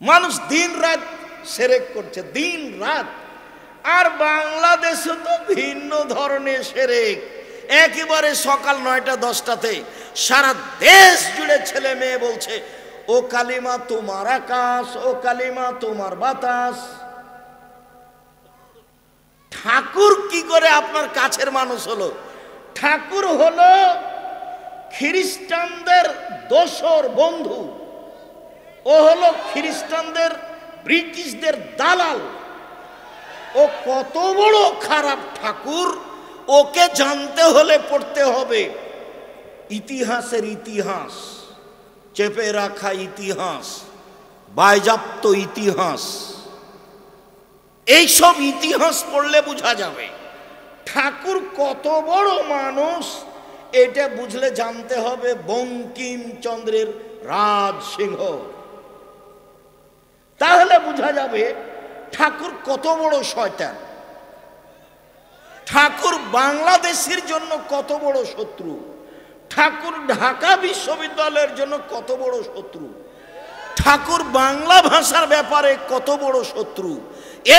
মানুষ দিন রাত শিরক করছে, দিন রাত। আর বাংলাদেশে তো ভিন্ন ধরনের শিরক। একেবারে সকাল 9টা-10টাতে সারা দেশ জুড়ে ছেলে মেয়ে বলছে, ও কালিমা তোমার আকাশ, ও কালিমা তোমার বাতাস। ঠাকুর কি করে আপনার কাছের মানুষ হলো? ঠাকুর হলো খ্রিস্টানদের দোসর বন্ধু, ও হলো খ্রিস্টানদের ব্রিটিশদের দালাল। ও কত বড় খারাপ ঠাকুর, ওকে জানতে হলে পড়তে হবে ইতিহাসের ইতিহাস, চেপে রাখা ইতিহাস, বাজেয়াপ্ত ইতিহাস। এইসব ইতিহাস পড়লে বোঝা যাবে ঠাকুর কত বড় মানুষ। এটা বুঝলে জানতে হবে বঙ্কিমচন্দ্রের রাজসিংহ, তাহলে বোঝা যাবে ঠাকুর কত বড় শয়তান। ঠাকুর বাংলাদেশের জন্য কত বড় শত্রু, ঠাকুর ঢাকা বিশ্ববিদ্যালয়ের জন্য কত বড় শত্রু, ঠাকুর বাংলা ভাষার ব্যাপারে কত বড় শত্রু।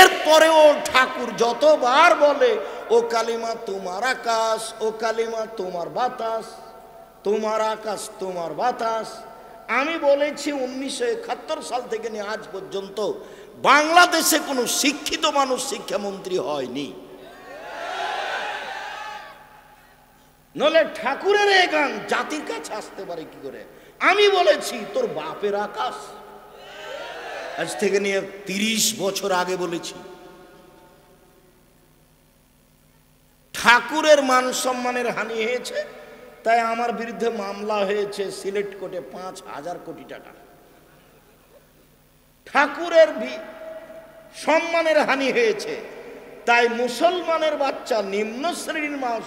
এরপরেও ঠাকুর যতবার বলে, ও কালিমা তোমার আকাশ, ও কালিমা তোমার বাতাস, তোমার আকাশ তোমার বাতাস। আমি বলেছি 1971 সাল থেকে নিয়ে আজ পর্যন্ত বাংলাদেশে কোনো শিক্ষিত মানুষ শিক্ষামন্ত্রী হয়নি। নলে ঠাকুরের এই গান জাতির কাছে আসতে পারে কি করে? আমি বলেছি তোর বাপের আকাশ, আজ থেকে নিয়ে 30 বছর আগে বলেছি। ঠাকুরের মান সম্মানের হানি হয়েছে, তাই আমার বিরুদ্ধে মামলা হয়েছে সিলেট কোর্টে 5,000 কোটি টাকা। ঠাকুরের সম্মানের হানি হয়েছে, তাই মুসলমানের বাচ্চা, নিম্ন শ্রেণীর মানুষ,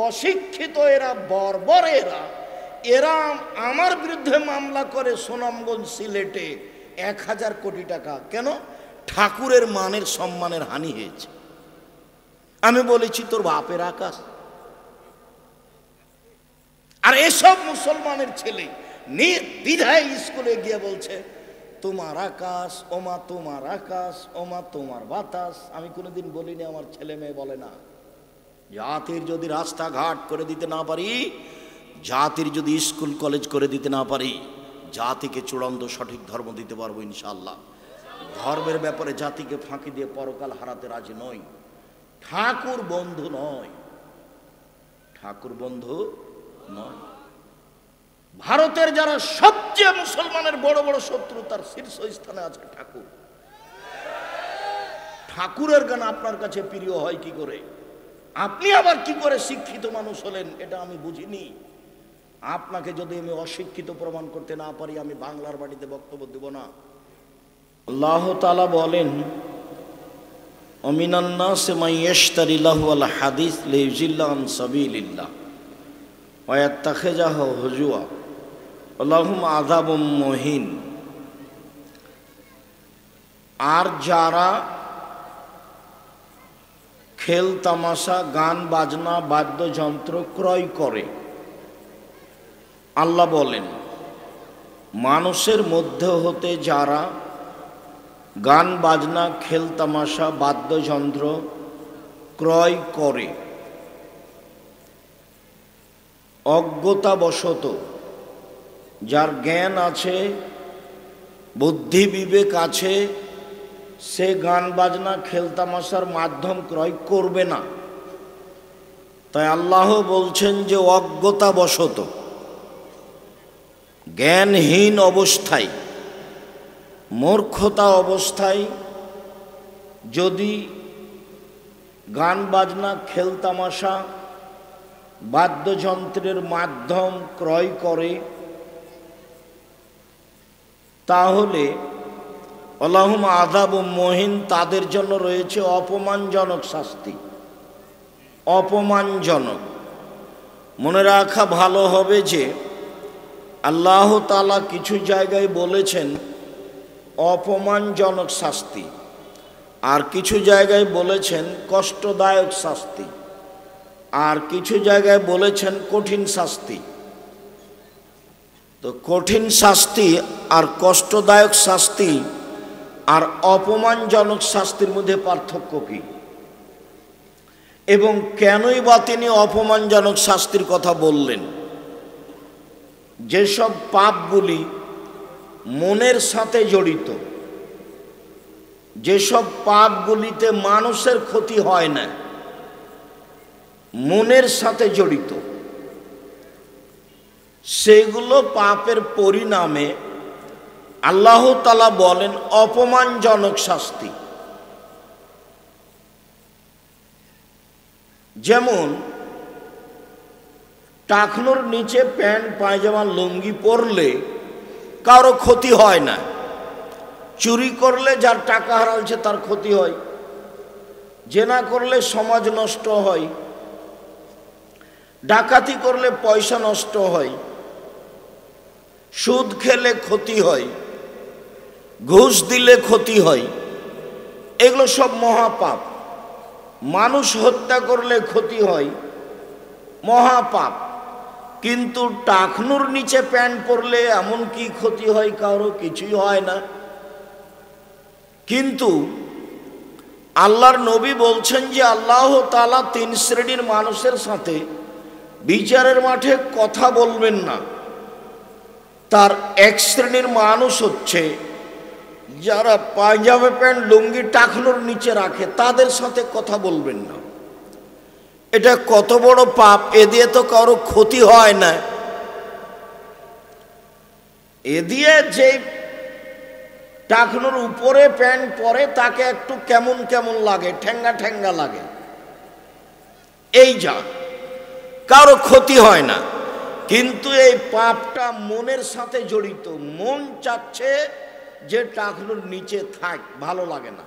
অশিক্ষিত এরা, বর্বর এরা আমার বিরুদ্ধে মামলা করে সুনামগঞ্জ সিলেটে 1,000 কোটি টাকা। কেন? ঠাকুরের মানের সম্মানের হানি হয়েছে। আমি বলেছি তোর বাপের আকাশ। আর এসব মুসলমানের ছেলে নির্দ্বিধায় স্কুলে গিয়ে বলছে তোমার আকাশ, ওমা তোমার আকাশ, ওমা তোমার বাতাস। আমি কোনোদিন বলিনি, আমার ছেলে মেয়ে বলে না। জাতির যদি রাস্তাঘাট করে দিতে না পারি, জাতির যদি স্কুল কলেজ করে দিতে না পারি, জাতিকে চূড়ান্ত সঠিক ধর্ম দিতে পারবো ইনশাআল্লাহ। ধর্মের ব্যাপারে জাতিকে ফাঁকি দিয়ে পরকাল হারাতে রাজি নই। ঠাকুর বন্ধু নয়, ঠাকুর বন্ধু নয়। ভারতের যারা সবচেয়ে মুসলমানের বড় বড় শত্রু, তার শীর্ষস্থানে আছে ঠাকুর। ঠাকুরের গান আপনার কাছে প্রিয় হয় কি করে? আপনি আবার কি করে শিক্ষিত মানুষ হলেন এটা আমি বুঝিনি। আপনাকে যদি আমি অশিক্ষিত প্রমাণ করতে না পারি, আমি বাংলার বাড়িতে বক্তব্য দেব না। আল্লাহ তাআলা বলেন, অমিনান নাসি মান ইয়াশতারি লাহওয়াল হাদিস লিয়ুযিল্লা আন সাবিলিল্লাহ ওয়া ইয়াত্তাখিযাহু হুজুয়া লাহুম আযাবুম মুহিন। আর যারা খেল তামাশা, গান বাজনা, বাদ্যযন্ত্র ক্রয় করে, আল্লাহ বলেন মানুষের মধ্যে হতে যারা গান বাজনা, খেল তামাশা, বাদ্যযন্ত্র ক্রয় করে অজ্ঞতাবশত, যার জ্ঞান আছে, বুদ্ধি বিবেক আছে, সে গান বাজনা, খেল তামাশার মাধ্যম ক্রয় করবে না। তাই আল্লাহ বলছেন যে অজ্ঞতাবশত, জ্ঞানহীন অবস্থায়, মূর্খতা অবস্থায় যদি গান বাজনা, খেল তামাশা, বাদ্যযন্ত্রের মাধ্যম ক্রয় করে, তাহলে আল্লাহুম আযাবুম মুহিন, তাদের জন্য রয়েছে অপমানজনক শাস্তি। অপমানজনক। মনে রাখা ভালো হবে যে আল্লাহ তাআলা কিছু জায়গায় বলেছেন অপমানজনক শাস্তি, আর কিছু জায়গায় বলেছেন কষ্টদায়ক শাস্তি, আর কিছু জায়গায় বলেছেন কঠিন শাস্তি। তো কঠিন শাস্তি আর কষ্টদায়ক শাস্তি আর অপমানজনক শাস্তির মধ্যে পার্থক্য কি, এবং কেনই বা তিনি অপমানজনক শাস্তির কথা বললেন? যেসব পাপগুলি মনের সাথে জড়িত, যেসব পাপগুলিতে মানুষের ক্ষতি হয় না, মনের সাথে জড়িত, সেগুলো পাপের পরিণামে আল্লাহ তাআলা বলেন অপমানজনক শাস্তি। যেমন টাকনোর নিচে প্যান্ট পায়জামা লুঙ্গি পরলে কারো ক্ষতি হয় না, চুরি করলে যার টাকা হারাচ্ছে তার ক্ষতি হয়, জেনা করলে সমাজ নষ্ট হয়, ডাকাতি করলে পয়সা নষ্ট হয়, সুদ খেলে ক্ষতি হয়, ঘুষ দিলে ক্ষতি হয়, এগুলো সব মহাপাপ। মানুষ হত্যা করলে ক্ষতি হয়, মহাপাপ। কিন্তু টাকনুর নিচে প্যান্ট পরলে এমন কি ক্ষতি হয়? কারো কিছুই হয় না। কিন্তু আল্লাহর নবী বলছেন যে আল্লাহ তাআলা 3 শ্রেণীর মানুষের সাথে বিচারের মাঠে কথা বলবেন না। তার এক শ্রেণীর মানুষ হচ্ছে যারা পায়জামা প্যান্ট লুঙ্গি টাকনুর নিচে রাখে, তাদের সাথে কথা বলবেন না। এটা কত বড় পাপ! এ দিয়ে তো কারো ক্ষতি হয় না। এ দিয়ে যে টাকনুর উপরে প্যান্ট পরে তাকে একটু কেমন কেমন লাগে, ঠেঙ্গা ঠেঙ্গা লাগে, এই যা, কারো ক্ষতি হয় না। কিন্তু এই পাপটা মনের সাথে জড়িত। মন চাচ্ছে যে টাকনুর নিচে থাক, ভালো লাগে না,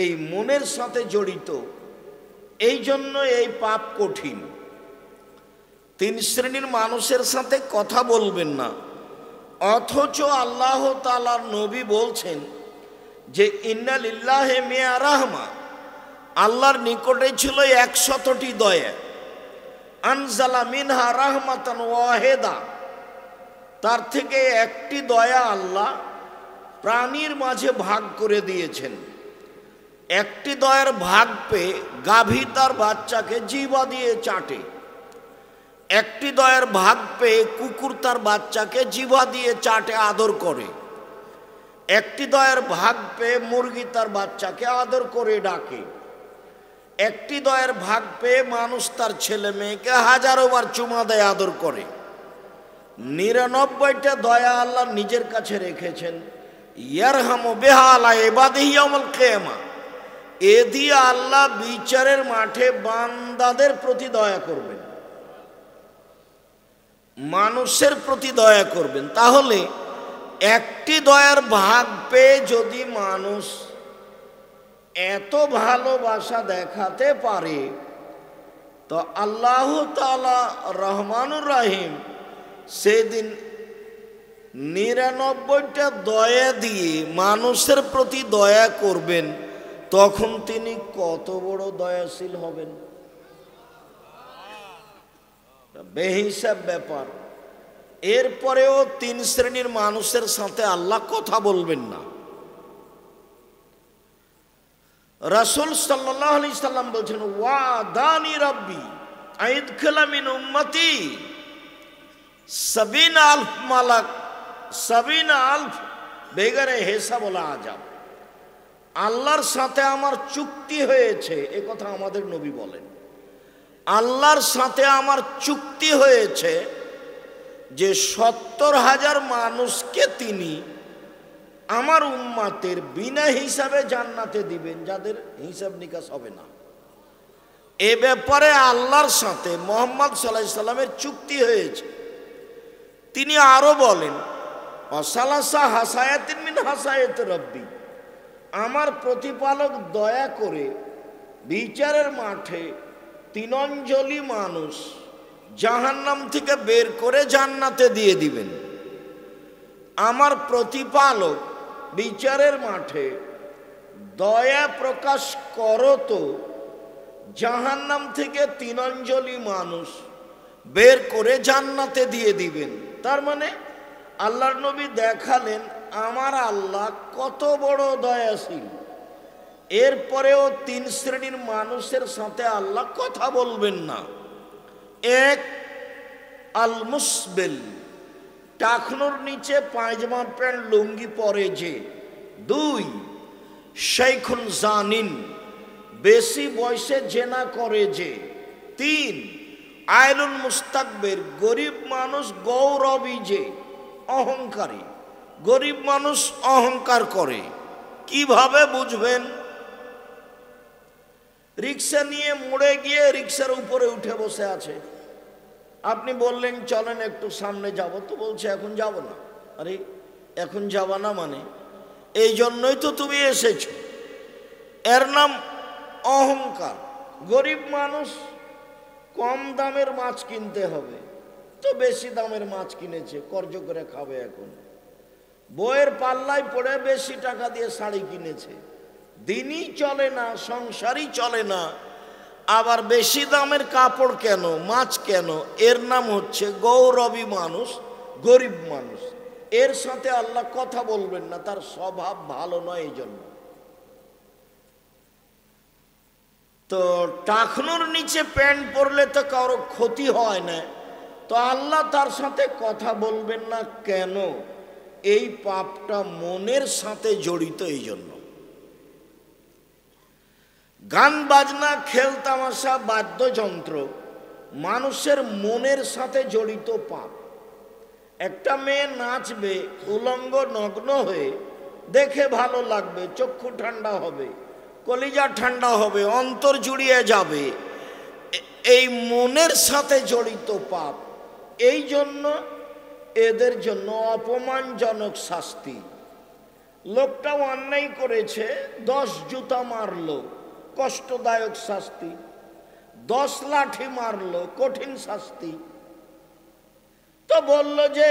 এই মনের সাথে জড়িত। এই জন্য এই পাপ কঠিন। 3 শ্রেণীর মানুষের সাথে কথা বলবেন না, অথচ আল্লাহ তাআলার নবী বলছেন যে ইন্না লিল্লাহি মিয়া রাহমা, আল্লাহর নিকটে ছিল 100টি দয়া। আনজালা মিনহা রাহমাতান ওয়াহিদা, তার থেকে একটি দয়া আল্লাহ প্রাণীর মাঝে ভাগ করে দিয়েছেন। একটি দয়ার ভাগ পেয়ে গাভী তার বাচ্চাকে জিহ্বা দিয়ে চাটে, একটি দয়ার ভাগ পেয়ে কুকুর তার বাচ্চাকে জিহ্বা দিয়ে চাটে, আদর করে। একটি দয়ার ভাগ পেয়ে মুরগি তার বাচ্চাকে আদর করে ডাকে। একটি দয়ার ভাগ পেয়ে মানুষ তার ছেলে মেয়েকে হাজারো বার চুমা দেয়, আদর করে। 99টা দয়া আল্লাহ নিজের কাছে রেখেছেন। ইয়ারহামু বিহা আলা ইবাদিহি ইয়াউমাল কিয়ামা, এ দিয়ে আল্লাহ বিচারের মাঠে বান্দাদের প্রতি দয়া করবেন, মানুষের প্রতি দয়া করবেন। তাহলে একটি দয়ার ভাগ পেয়ে যদি মানুষ এত ভালোবাসা দেখাতে পারে, তো আল্লাহ তাআলা রহমানুর রহিম সেদিন 99টা দয়া দিয়ে মানুষের প্রতি দয়া করবেন, তখন তিনি কত বড় দয়াশীল হবেন! বেহিসাব ব্যাপার। এরপরেও 3 শ্রেণীর মানুষের সাথে আল্লাহ কথা বলবেন না। রাসূল সাল্লাল্লাহু আলাইহি সাল্লাম বলছেন ওয়াদানি রাব্বি আইদখিলা মিন উম্মতি 70,000 মালাক, 70,000 বেগারে হিসাব ওলা আজাব। আল্লাহর সাথে আমার চুক্তি হয়েছে, এ কথা আমাদের নবী বলেন। আল্লাহর সাথে আমার চুক্তি হয়েছে যে 70,000 মানুষকে তিনি আমার উম্মাতের বিনা হিসাবে জান্নাতে দিবেন, যাদের হিসাব নিকাশ হবে না। এ ব্যাপারে আল্লাহর সাথে মুহাম্মদ সাল্লাল্লাহু আলাইহি সাল্লামের চুক্তি হয়েছে। তিনি আরো বলেন অসালাসা হাসায়াতিন মিন হাসায়াতি রাব্বি, আমার প্রতিপালক দয়া করে বিচারের মাঠে 3 অঞ্জলি মানুষ জাহান্নাম থেকে বের করে জান্নাতে দিয়ে দিবেন। আমার প্রতিপালক বিচারের মাঠে দয়া প্রকাশ করো তো জাহান্নাম থেকে 3 অঞ্জলি মানুষ বের করে জান্নাতে দিয়ে দিবেন। তার মানে আল্লাহর নবী দেখালেন আমার আল্লাহ কত বড় দয়াশীল, এরপরেও 3 শ্রেণীর মানুষের সাথে আল্লাহ কথা বলবেন না। এক, আল মুসবেল, টাকনোর নিচে পায়জামা প্যান্ট লুঙ্গি পরে যে। 2, শাইখুন জানিন, বেশি বয়সে জেনা করে যে। 3, আইলুন মুস্তাকবির, গরিব মানুষ গৌরবী যে, অহংকারী। গরিব মানুষ অহংকার করে। কিভাবে বুঝবেন? রিক্সা নিয়ে মোড়ে গিয়ে রিক্সার উপরে উঠে বসে আছে, আপনি বললেন চলেন একটু সামনে যাব, তো বলছে এখন যাব না। আরে এখন যাবা না মানে? এই জন্যই তো তুমি এসেছো। এর নাম অহংকার। গরিব মানুষ কম দামের মাছ কিনতে হবে, তো বেশি দামের মাছ কিনেছে, কর্জ করে খাবে। এখন বইয়ের পাল্লায় পড়ে বেশি টাকা দিয়ে শাড়ি কিনেছে, দিনই চলে না, সংসারই চলে না, আবার বেশি দামের কাপড় কেন, মাছ কেন? এর নাম হচ্ছে গৌরবী মানুষ, গরিব মানুষ। এর সাথে আল্লাহ কথা বলবেন না, তার স্বভাব ভালো নয়। এই জন্য তো টাকনোর নিচে প্যান্ট পরলে তো কারো ক্ষতি হয় না, তো আল্লাহ তার সাথে কথা বলবেন না কেন? এই পাপটা মনের সাথে জড়িত। এই জন্য গান বাজনা, খেল তামাশা, বাদ্যযন্ত্র মানুষের মনের সাথে জড়িত পাপ। একটা মেয়ে নাচবে উলঙ্গ নগ্ন হয়ে, দেখে ভালো লাগবে, চক্ষু ঠান্ডা হবে, কলিজা ঠান্ডা হবে, অন্তর জুড়িয়ে যাবে। এই মনের সাথে জড়িত পাপ। এই জন্য এদের জন্য অপমানজনক শাস্তি। লোকটা অন্যায় করেছে, 10 জুতা মারলো, কষ্টদায়ক শাস্তি। 10 লাঠি মারলো, কঠিন শাস্তি। তো বলল যে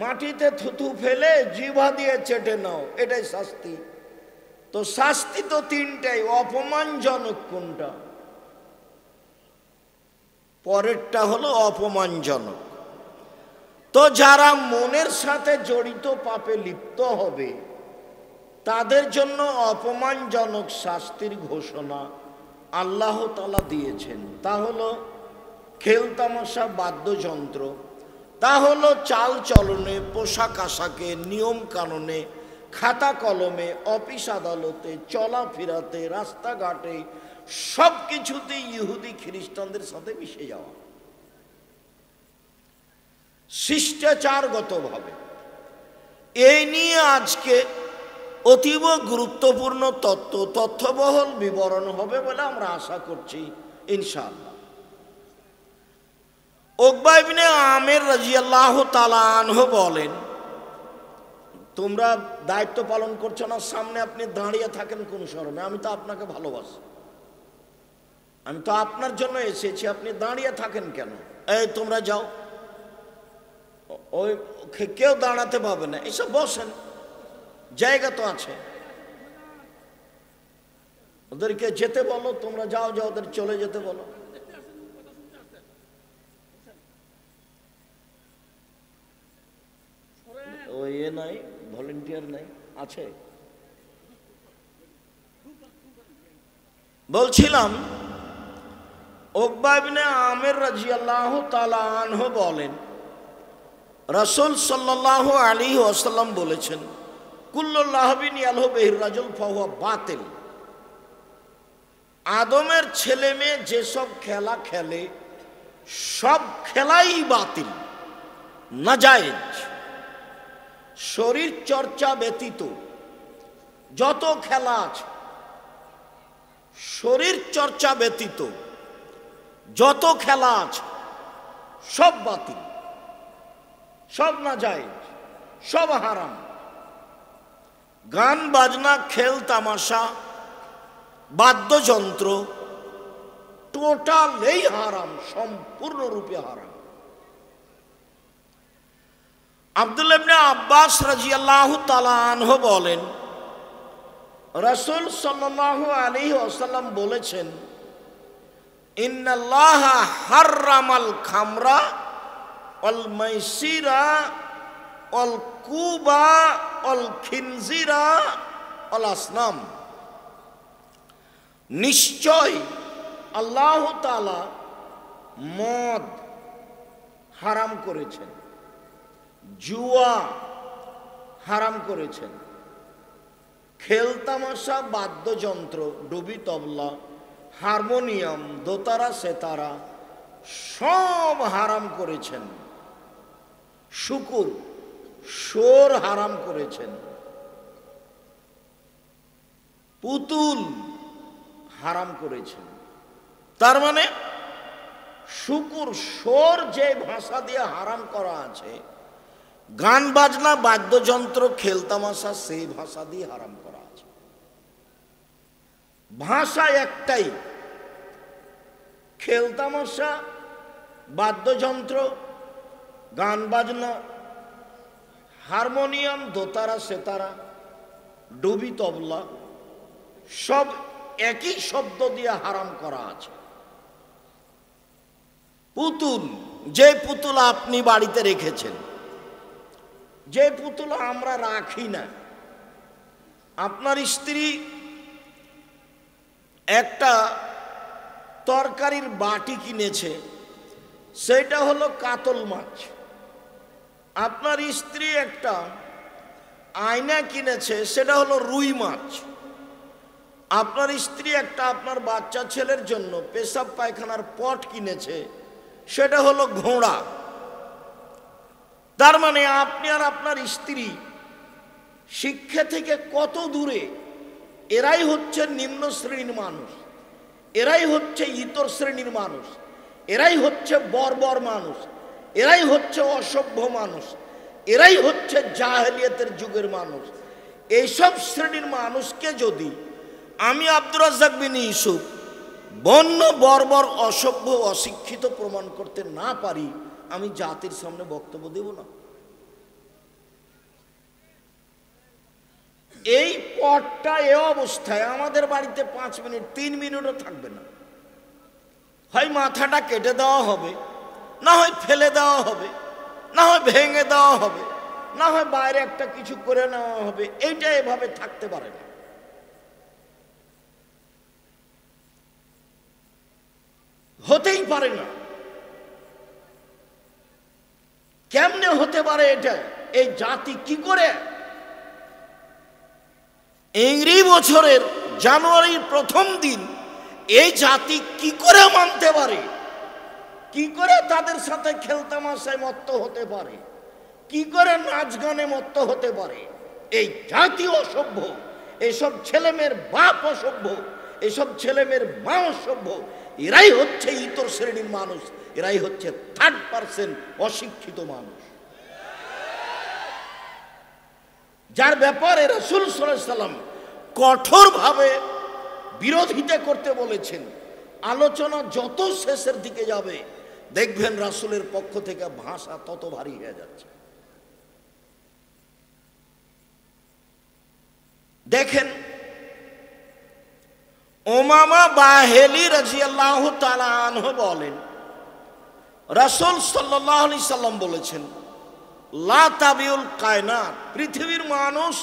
মাটিতে থুতু ফেলে জিভা দিয়ে চেটে নাও, এটাই শাস্তি। তো শাস্তি তো 3টাই, অপমানজনক কোনটা? পরেরটা হলো অপমানজনক। তো যারা মনের সাথে জড়িত পাপে লিপ্ত হবে তাদের জন্য অপমানজনক শাস্তির ঘোষণা আল্লাহ তাআলা দিয়েছেন। তা হলো খেল তামাশা, বাদ্যযন্ত্র, তা হলো চাল চলনে, পোশাক আশাকে, নিয়ম কানুনে, খাতা কলমে, অফিস আদালতে, চলাফেরাতে, রাস্তাঘাটে, সব কিছুতেই ইহুদি খ্রিস্টানদের সাথে মিশে যাওয়া, শিষ্টাচারগতভাবে। এই নিয়ে আজকে অতীব গুরুত্বপূর্ণ তথ্যবহুল বিবরণ হবে বলে আমরা আশা করছি ইনশাআল্লাহ। উকবা ইবনে আমির রাদিয়াল্লাহু তাআলা আনহু বলেন, তোমরা দায়িত্ব পালন করছো না, সামনে আপনি দাঁড়িয়ে থাকেন কোন শরমে? আমি তো আপনাকে ভালোবাসি, আমি তো আপনার জন্য এসেছি, আপনি দাঁড়িয়ে থাকেন কেন? এই তোমরা যাও, ওই কেউ দাঁড়াতে পাবে না, এসব বসেন, জায়গা তো আছে। ওদেরকে যেতে বলো, তোমরা যাও যাও, ওদের চলে যেতে বলো। ওই নাই, ভলেন্টিয়ার নাই, আছে। বলছিলাম উকবা ইবনে আমির রাদিয়াল্লাহু তাআলা আনহু বলেন, রাসূল সাল্লাল্লাহু আলাইহি ওয়াসাল্লাম বলেছেন, কুল্লু লাহবিন ইয়ালহু বিহির রাজুল ফাহুয়া বাতিল। আদমের ছেলে মেয়ে যেসব খেলা খেলে সব খেলাই বাতিল, নাজায়েজ। শরীর চর্চা ব্যতীত যত খেলা আছে, শরীর চর্চা ব্যতীত যত খেলা আছে সব বাতিল, সব নাজায়েজ, সব হারাম। গান বাজনা, খেল তামাশা, বাদ্যযন্ত্র টোটালেই হারাম, সম্পূর্ণরূপে হারাম। আব্দুল্লাহ ইবনে আব্বাস রাদিয়াল্লাহু তাআলা আনহু বলেন, রাসূল সাল্লাল্লাহু আলাইহি ওয়াসাল্লাম বলেছেন, ইন্নাল্লাহা হাররামাল খামরা ওয়াল মাইসিরা অল কুবা অল খিনজিরা অল আসনাম, নিশ্চয় আল্লাহ তাআলা মদ হারাম করেছেন, জুয়া হারাম করেছেন, খেলতামাশা, বাদ্যযন্ত্র, ডুবি তবলা, হারমোনিয়াম, দোতারা, সেতারা সব হারাম করেছেন, শুকুর সোর হারাম করেছেন, পুতুল হারাম করেছেন। তার মানে শুকুর সোর যে ভাষা দিয়ে হারাম করা আছে, গান বাজনা, বাদ্যযন্ত্র, খেলতামাশা সেই ভাষা দিয়ে হারাম করা আছে। ভাষা একটাই, খেলতামাশা, বাদ্যযন্ত্র, গান বাজনা, হারমোনিয়াম, দোতারা, সেতারা, ডুবি তবলা সব একই শব্দ দিয়ে হারাম করা আছে। পুতুল, যে পুতুল আপনি বাড়িতে রেখেছেন, যে পুতুল আমরা রাখি না, আপনার স্ত্রী একটা তরকারির বাটি কিনেছে, সেটা হলো কাতল মাছ। আপনার স্ত্রী একটা আয়না কিনেছে, সেটা হলো রুই মাছ। আপনার স্ত্রী একটা আপনার বাচ্চা ছেলের জন্য পেশাব পায়খানার পট কিনেছে, সেটা হলো ঘোড়া। তার মানে আপনি আর আপনার স্ত্রী শিক্ষা থেকে কত দূরে। এরাই হচ্ছে নিম্ন শ্রেণীর মানুষ, এরাই হচ্ছে ইতর শ্রেণীর মানুষ, এরাই হচ্ছে বর্বর মানুষ, এরাই হচ্ছে অসভ্য মানুষ, এরাই হচ্ছে জাহেলিয়াতের যুগের মানুষ। এইসব শ্রেণীর মানুষকে যদি আমি আব্দুর রাজ্জাক বিন ইউসুফ বন্য, বর্বর, অসভ্য, অশিক্ষিত প্রমাণ করতে না পারি, আমি জাতির সামনে বক্তব্য দেব না। এই পটটা এ অবস্থায় আমাদের বাড়িতে 5 মিনিট 3 মিনিটও থাকবে না। হয় মাথাটা কেটে দেওয়া হবে, না হয় ফেলে দেওয়া হবে, না হয় ভেঙে দেওয়া হবে, না হয় বাইরে একটা কিছু করে নেওয়া হবে। এইটা এভাবে থাকতে পারে না। হতেই পারে না। কেমনে হতে পারে এটা? এই জাতি কি করে ইংরেজি বছরের জানুয়ারির প্রথম দিন এই জাতি কি করে মানতে পারে? কি করে তাদের সাথে খেলতামাশায় মত্ত হতে পারে? কি করে নাচ গানে মত্ত হতে পারে? এই জাতি অসভ্য। এসব ছেলেমেয়ের বাপ অসভ্য, এসব ছেলেমেয়ের মা অসভ্য। এরাই হচ্ছে ইতর শ্রেণীর মানুষ, এরাই হচ্ছে 3rd% অশিক্ষিত মানুষ, যার ব্যাপারে রাসূল সাল্লাল্লাহু আলাইহি সাল্লাম কঠোরভাবে বিরোধিতা করতে বলেছেন। আলোচনা যত শেষের দিকে যাবে দেখবেন রাসূলের পক্ষ থেকে ভাষা তত ভারী হয়ে যাচ্ছে। দেখেন, উমামা বাহেলি রাদিয়াল্লাহু তাআলা আনহু বলেন, রাসূল সাল্লাল্লাহু আলাইহি সাল্লাম বলেছেন, লা তাবিউল কায়নাত, পৃথিবীর মানুষ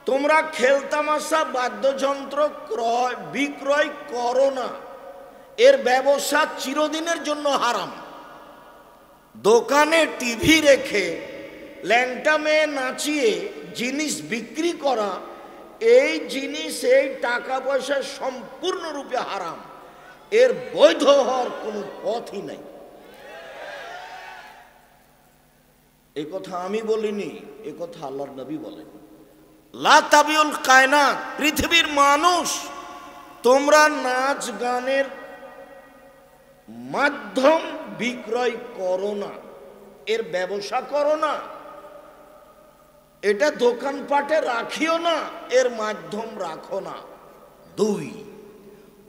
তোমরা খেলতামাশা, বাদ্যযন্ত্র ক্রয় বিক্রয় করো না। এর ব্যবসা চিরদিনের জন্য হারাম। দোকানে টিভি রেখে ল্যাংটা মেয়ে নাচিয়ে জিনিস বিক্রি করা, এই জিনিস, এই টাকা পয়সা সম্পূর্ণরূপে হারাম। এর বৈধ হওয়ার কোনো পথই নাই। এই কথা আমি বলিনি, এ কথা আল্লাহর নবী বলেন। লা তাবিউল কায়নাত, পৃথিবীর মানুষ তোমরা নাচ গানের মাধ্যম বিক্রয় করো না, এর ব্যবসা করো না, এটা দোকানপাটে রাখিও না, এর মাধ্যম রাখো না। 2,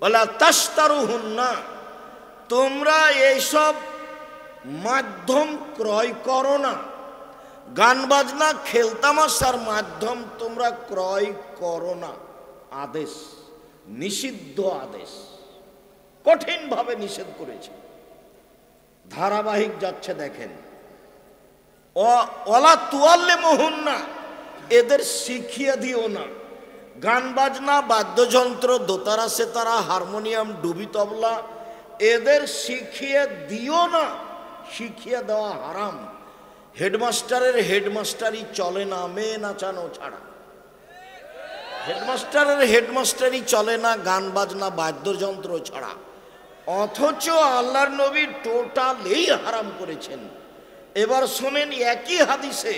ওয়ালা তাশতারুহুন্না, তোমরা এইসব মাধ্যম ক্রয় করো না। গান বাজনা, খেলতামাশার মাধ্যম তোমরা ক্রয় করো না। আদেশ, নিষিদ্ধ আদেশ, কঠিনভাবে নিষেধ করেছে। ধারাবাহিক যাচ্ছে দেখেন। ওয়ালা তুয়াল্লিমুহুন্না, এদের শিখিয়ে দিও না। গান বাজনা, বাদ্যযন্ত্র, দোতারা সেতারা, হারমোনিয়াম, ডুবি তবলা, এদের শিখিয়ে দিও না। শিখিয়ে দেওয়া হারাম। হেডমাস্টারের হেডমাস্টারি চলে না মেয়ে নাচানো ছাড়া। হেডমাস্টারের হেডমাস্টারি চলে না গান বাজনা বাদ্যযন্ত্র ছাড়া। অথচ আল্লাহর নবী টোটালি হারাম করেছেন। এবার শোনেন একই হাদিসে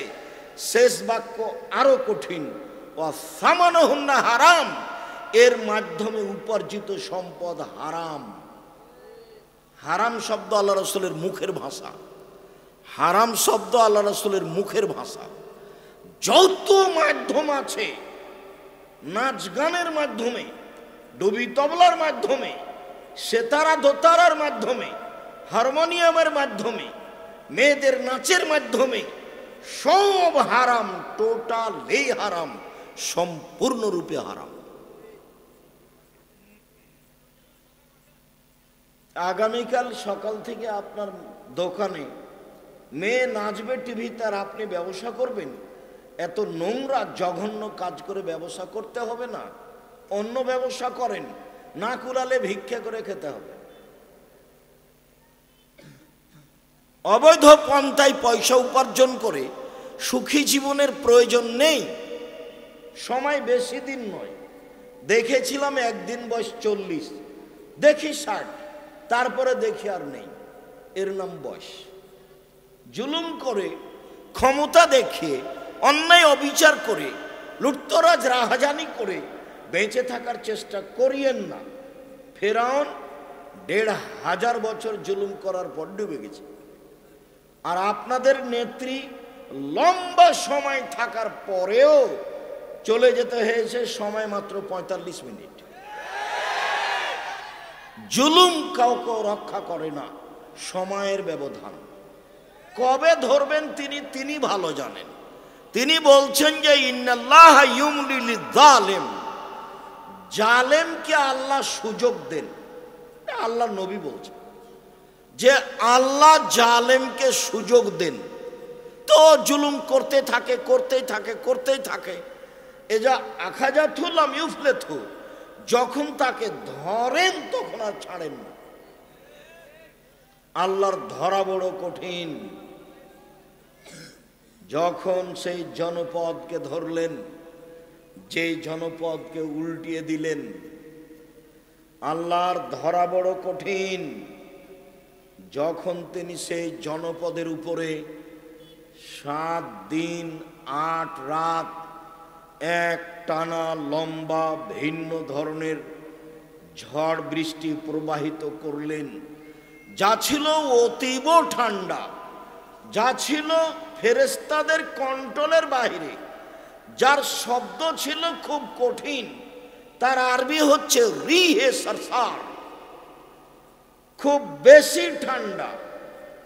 শেষ বাক্য আরো কঠিন, ওয়াসামানুহুন্না হারাম, এর মাধ্যমে উপার্জিত সম্পদ হারাম। হারাম শব্দ আল্লাহ রাসূলের মুখের ভাষা। হারাম শব্দ আল্লাহ রাসূলের মুখের ভাষা। যত মাধ্যম আছে, নাচ গানের মাধ্যমে, ডুবি তবলার মাধ্যমে, সেতারা দোতারার মাধ্যমে, হারমোনিয়ামের মাধ্যমে, মেয়েদের নাচের মাধ্যমে, সব হারাম, টোটালি হারাম, সম্পূর্ণরূপে হারাম। আগামীকাল সকাল থেকে আপনার দোকানে মেয়ে নাচবে টিভিতে, আর আপনি ব্যবসা করবেন? এত নোংরা জঘন্য কাজ করে ব্যবসা করতে হবে না? অন্য ব্যবসা করেন, না কুলালে ভিক্ষা করে খেতে হবে। অবৈধ পন্থায় পয়সা উপার্জন করে সুখী জীবনের প্রয়োজন নেই। সময় বেশি দিন নয়। দেখেছিলাম একদিন বয়স 40, দেখি 60, তারপরে দেখি আর নেই। এর নাম বয়স। জুলুম করে, ক্ষমতা দেখিয়ে, অন্যায় অবিচার করে, লুটতরাজ রাহাজানি করে বেঁচে থাকার চেষ্টা করিয়েন না। ফেরাউন 1500 বছর জুলুম করার পর ডুবে গেছে, আর আপনাদের নেত্রী লম্বা সময় থাকার পরেও চলে যেতে হয়েছে সময় মাত্র 45 মিনিট। জুলুম কাউকে রক্ষা করে না, সময়ের ব্যবধান। কবে ধরবেন তিনি ভালো জানেন। তিনি বলছেন যে ইন্নাল্লাহা ইউমলি লিয-যালিম, জালেমকে আল্লাহ সুযোগ দেন। আল্লাহ নবী বলছেন যে আল্লাহ জালেমকে সুযোগ দেন, তো জুলুম করতে থাকে, করতেই থাকে, করতেই থাকে। এ যা আখাজাতুল্লাম ইউফলেথু, যখন তাকে ধরেন তখন আর ছাড়েন না। আল্লাহর ধরা বড় কঠিন। যখন সেই জনপদকে ধরলেন, যেই জনপদকে উল্টিয়ে দিলেন, আল্লাহর ধরা বড় কঠিন। যখন তিনি সেই জনপদের উপরে 7 দিন 8 রাত এক টানা লম্বা ভিন্ন ধরনের ঝড় বৃষ্টি প্রবাহিত করলেন, যা ছিল অতীব ঠান্ডা, যা ছিল ফেরেশতাদের কন্ট্রোলের বাইরে, যার শব্দ ছিল খুব কঠিন, তার আরবি হচ্ছে রিহে সরসার, খুব বেশি ঠান্ডা,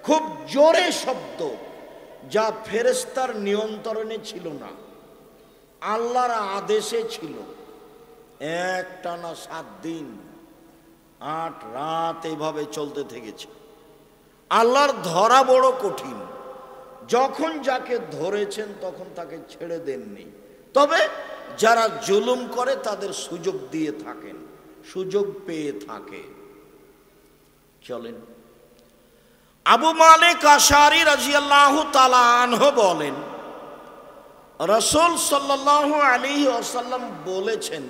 খুব জোরে শব্দ, যা ফেরেশতার নিয়ন্ত্রণে ছিল না, আল্লাহর আদেশে ছিল। এক টানা 7 দিন 8 রাত এইভাবে চলতে থেকেছে। আল্লাহর ধরা বড় কঠিন। যখন যাকে ধরেছেন তখন তাকে ছেড়ে দেননি, তবে যারা জুলুম করে তাদের সুযোগ দিয়ে থাকেন, সুযোগ পেয়ে থাকে। চলেন, আবু মালিক আশআরী রাদিয়াল্লাহু তাআলা আনহু বলেন, রাসূল সাল্লাল্লাহু আলাইহি ওয়াসাল্লাম বলেছেন,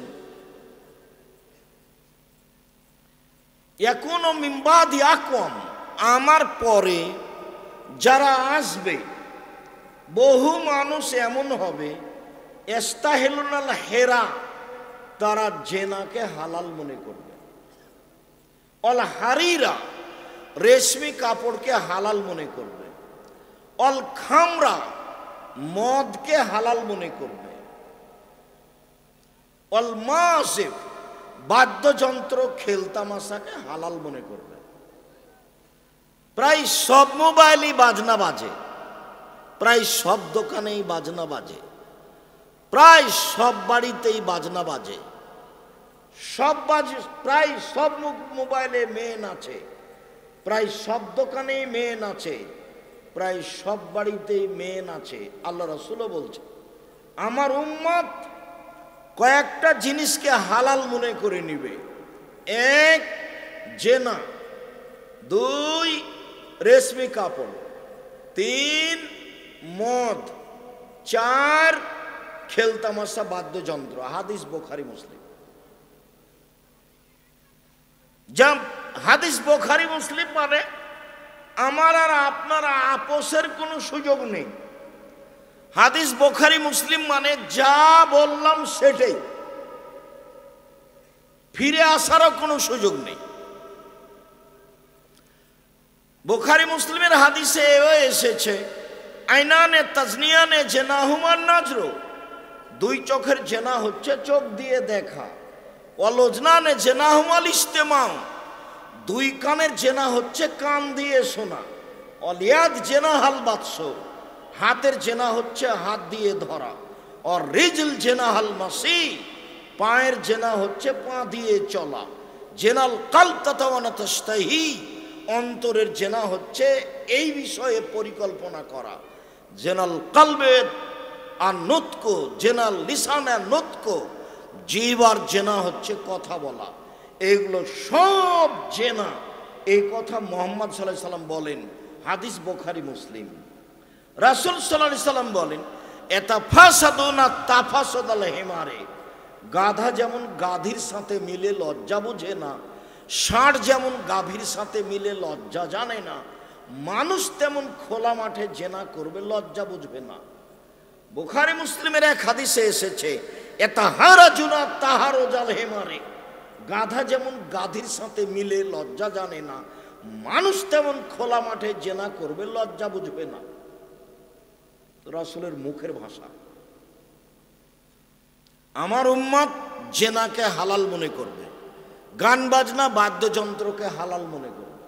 ইয়াকুনু মিন বাদি আকওয়াম, আমার পরে যারা আসবে বহু মানুষ এমন হবে, ইস্তাহিলুনাল হেরা, তারা জেনাকে হালাল মনে করবে, অল হারিরা, রেশমি কাপড়কে হালাল মনে করবে, অল খামরা, মদকে হালাল মনে করবে, অল মাসিফ, বাদ্যযন্ত্র খেলতামাশাকে হালাল মনে করবে। প্রায় সব মোবাইলই বাজনা বাজে, প্রায় সব দোকানেই বাজনা বাজে, প্রায় সব বাড়িতেই বাজনা বাজে, প্রায় সব মোবাইলে মেয়ে নাচে, প্রায় সব দোকানেই মেয়ে নাচে, প্রায় সব বাড়িতেই মেয়ে আছে। আল্লাহ রাসূলও বলছে আমার উম্মত কয়েকটা জিনিসকে হালাল মনে করে নিবে। এক, জেনা। দুই, রেশমি কাপড়। তিন, মদ। চার, খেলতামাশা, বাদ্যযন্ত্র। হাদিস বুখারী মুসলিম। যা হাদিস বুখারী মুসলিম মানে আমার আর আপনার আপোষের কোনো সুযোগ নেই। হাদিস বুখারী মুসলিম মানে যা বললাম সেটাই, ফিরে আসারও কোনো সুযোগ নেই। বুখারী মুসলিমের হাদিসে এসেছে আইনানে তাজনিয়ানে জেনাহুমান নাজরু, দুই চোখের জেনা হচ্ছে চোখ দিয়ে দেখা। ওয়ালজনানে জেনাহুমাল ইস্তেমাউ, দুই কানের জেনা হচ্ছে কান দিয়ে শোনা। অলিয়াদ জেনাহাল বাতস, হাতের জেনা হচ্ছে হাত দিয়ে ধরা। আর রিজল জেনাহাল মাসি, পায়ের জেনা হচ্ছে পা দিয়ে চলা। জেনাল কালব তাতাওয়ানা তাস্তাহি, অন্তরের জেনা হচ্ছে এই বিষয়ে পরিকল্পনা করা। জেনাল কালবে আর নুতক, জেনাল লিসানে নুতক, জিহ্বার জেনা হচ্ছে কথা বলা। এগুলো সব জেনা। এই কথা মুহাম্মদ সাল্লাল্লাহু আলাইহি সাল্লাম বলেন, হাদিস বুখারী মুসলিম। রাসূল সাল্লাল্লাহু আলাইহি সাল্লাম বলেন এতাফাসাদুনা তাফাসাদাল হিমারে, গাধা যেমন গাধীর সাথে মিলে লজ্জা বুঝে না, ষাঁড় যেমন গাভীর সাথে মিলে লজ্জা জানে না, মানুষ তেমন খোলা মাঠে জেনা করবে, লজ্জা বুঝবে না। বুখারী মুসলিমের এক হাদিসে এসেছে এতাহারাজুনা তাহারুজাল হিমারে, গাধা যেমন গাধীর সাথে মিলে লজ্জা জানে না, মানুষ তেমন খোলা মাঠে জেনা করবে, লজ্জা বুঝবে না। রাসূলের মুখের ভাষা। আমার উম্মত জেনাকে হালাল মনে করবে, গান বাজনা বাদ্যযন্ত্রকে হালাল মনে করবে।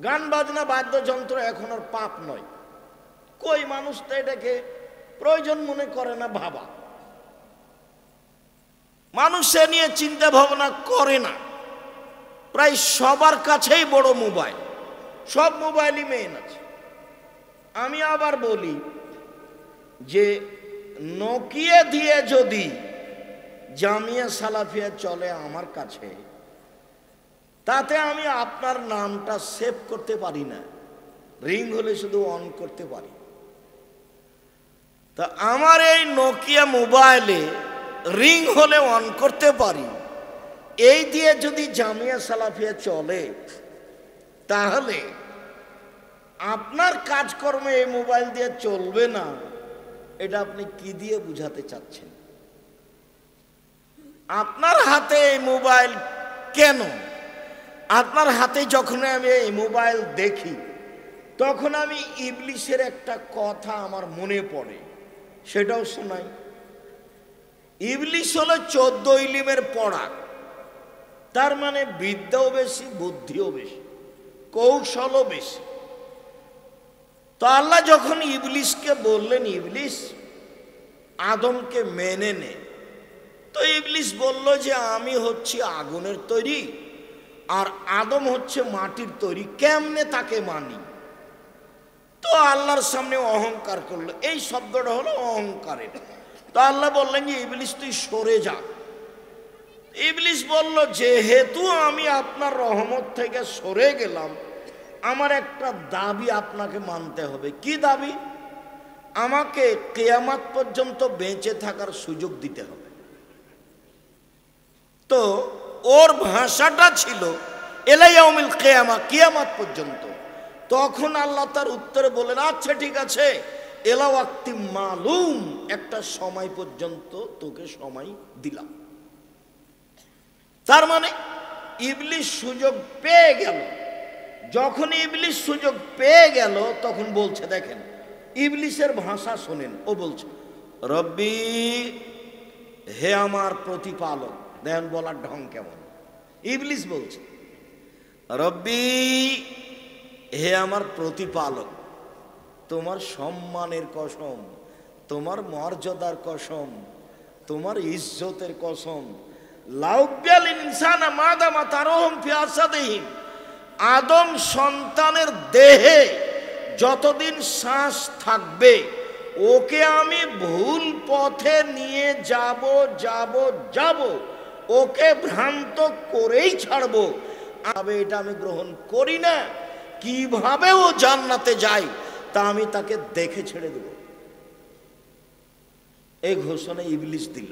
গান বাজনা বাদ্যযন্ত্র এখন আর পাপ নয়, কই মানুষ তো এটাকে প্রয়োজন মনে করে না। ভাবা, মানুষ এ নিয়ে চিন্তা ভাবনা করে না। প্রায় সবার কাছেই বড় মোবাইল, সব মোবাইলই মেইন আছে। আমি আবার বলি যে নোকিয়া দিয়ে যদি জামিয়া সালাফিয়া চলে আমার কাছে, তাতে আমি আপনার নামটা সেভ করতে পারি না, রিং হলে শুধু অন করতে পারি। তা আমার এই নোকিয়া মোবাইলে রিং হলে অন করতে পারি, এই দিয়ে যদি জামিয়া সালাফিয়া চলে, তাহলে আপনার কাজকর্মে এই মোবাইল দিয়ে চলবে না, এটা আপনি কি দিয়ে বুঝাতে চাচ্ছেন? আপনার হাতে এই মোবাইল কেন? আপনার হাতে যখন আমি এই মোবাইল দেখি, তখন আমি ইবলিসের একটা কথা আমার মনে পড়ে, সেটাও শোনাই। ইবলিস হলো 14 ইলমের পড়া, তার মানে বিদ্যাও বেশি, বুদ্ধিও বেশি, কৌশলও বেশি। তো আল্লাহ যখন ইবলিসকে বললেন ইবলিস আদমকে মেনে নে, তো ইবলিস বলল যে আমি হচ্ছি আগুনের তৈরি আর আদম হচ্ছে মাটির তৈরি, কেমনে তাকে মানি? তো আল্লাহর সামনে অহংকার করলো, এই শব্দটা হলো অহংকারের। তো আল্লাহ বললেন যে ইবলিস তুই সরে যা। ইবলিস বলল যেহেতু আমি আপনার রহমত থেকে সরে গেলাম, আমার একটা দাবি আপনাকে মানতে হবে। কি দাবি? আমাকে কিয়ামত পর্যন্ত বেঁচে থাকার সুযোগ দিতে হবে। তো ওর ভাষাটা ছিল এলাইয়াউমিল কিয়ামা, কিয়ামত পর্যন্ত। তখন আল্লাহ তার উত্তরে বলেন আচ্ছা ঠিক আছে, এলা ওয়াক্তি মালুম, একটা সময় পর্যন্ত তোকে সময় দিলাম। তার মানে ইবলিস সুযোগ পেয়ে গেল। যখন ইবলিস সুযোগ পেয়ে গেল, তখন বলছে, দেখেন ইবলিসের ভাষা শোনেন, ও বলছে রব্বি, হে আমার প্রতিপালক। দেখেন বলার ঢং কেমন। ইবলিস বলছে রব্বি, হে আমার প্রতিপালক, তোমার সম্মানের কসম, তোমার মর্যাদার কসম, তোমার ইজ্জতের কসম, লাউব্যাল ইনসানা মাদামা তারহুম ফি আসাদিহিম, আদম সন্তানের দেহে যতদিন শ্বাস থাকবে ওকে আমি ভুল পথে নিয়ে যাব, ওকে ভ্রান্ত করেই ছাড়বো। এটা আমি গ্রহণ করি না। কিভাবে ও জান্নাতে যায় তা আমি তাকে দেখে ছেড়ে দেব। এই ঘোষণা ইবলিস দিল।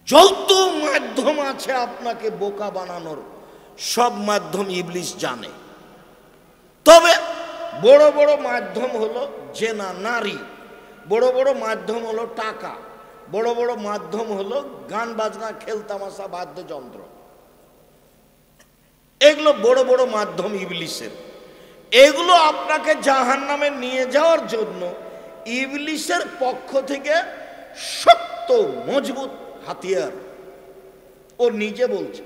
যত মাধ্যম আছে আপনাকে বোকা বানানোর, সব মাধ্যম ইবলিস জানে। তবে বড় বড় মাধ্যম হলো জেনা, নারী, বড় বড় মাধ্যম হলো টাকা, বড় বড় মাধ্যম হলো গান বাজনা, খেলতামাশা, বাদ্যযন্ত্র। এগুলো বড় বড় মাধ্যম ইবলিসের। এগুলো আপনাকে জাহান্নামে নিয়ে যাওয়ার জন্য ইবলিসের পক্ষ থেকে শক্ত মজবুত হাতিয়ার। ও নিজে বলছে,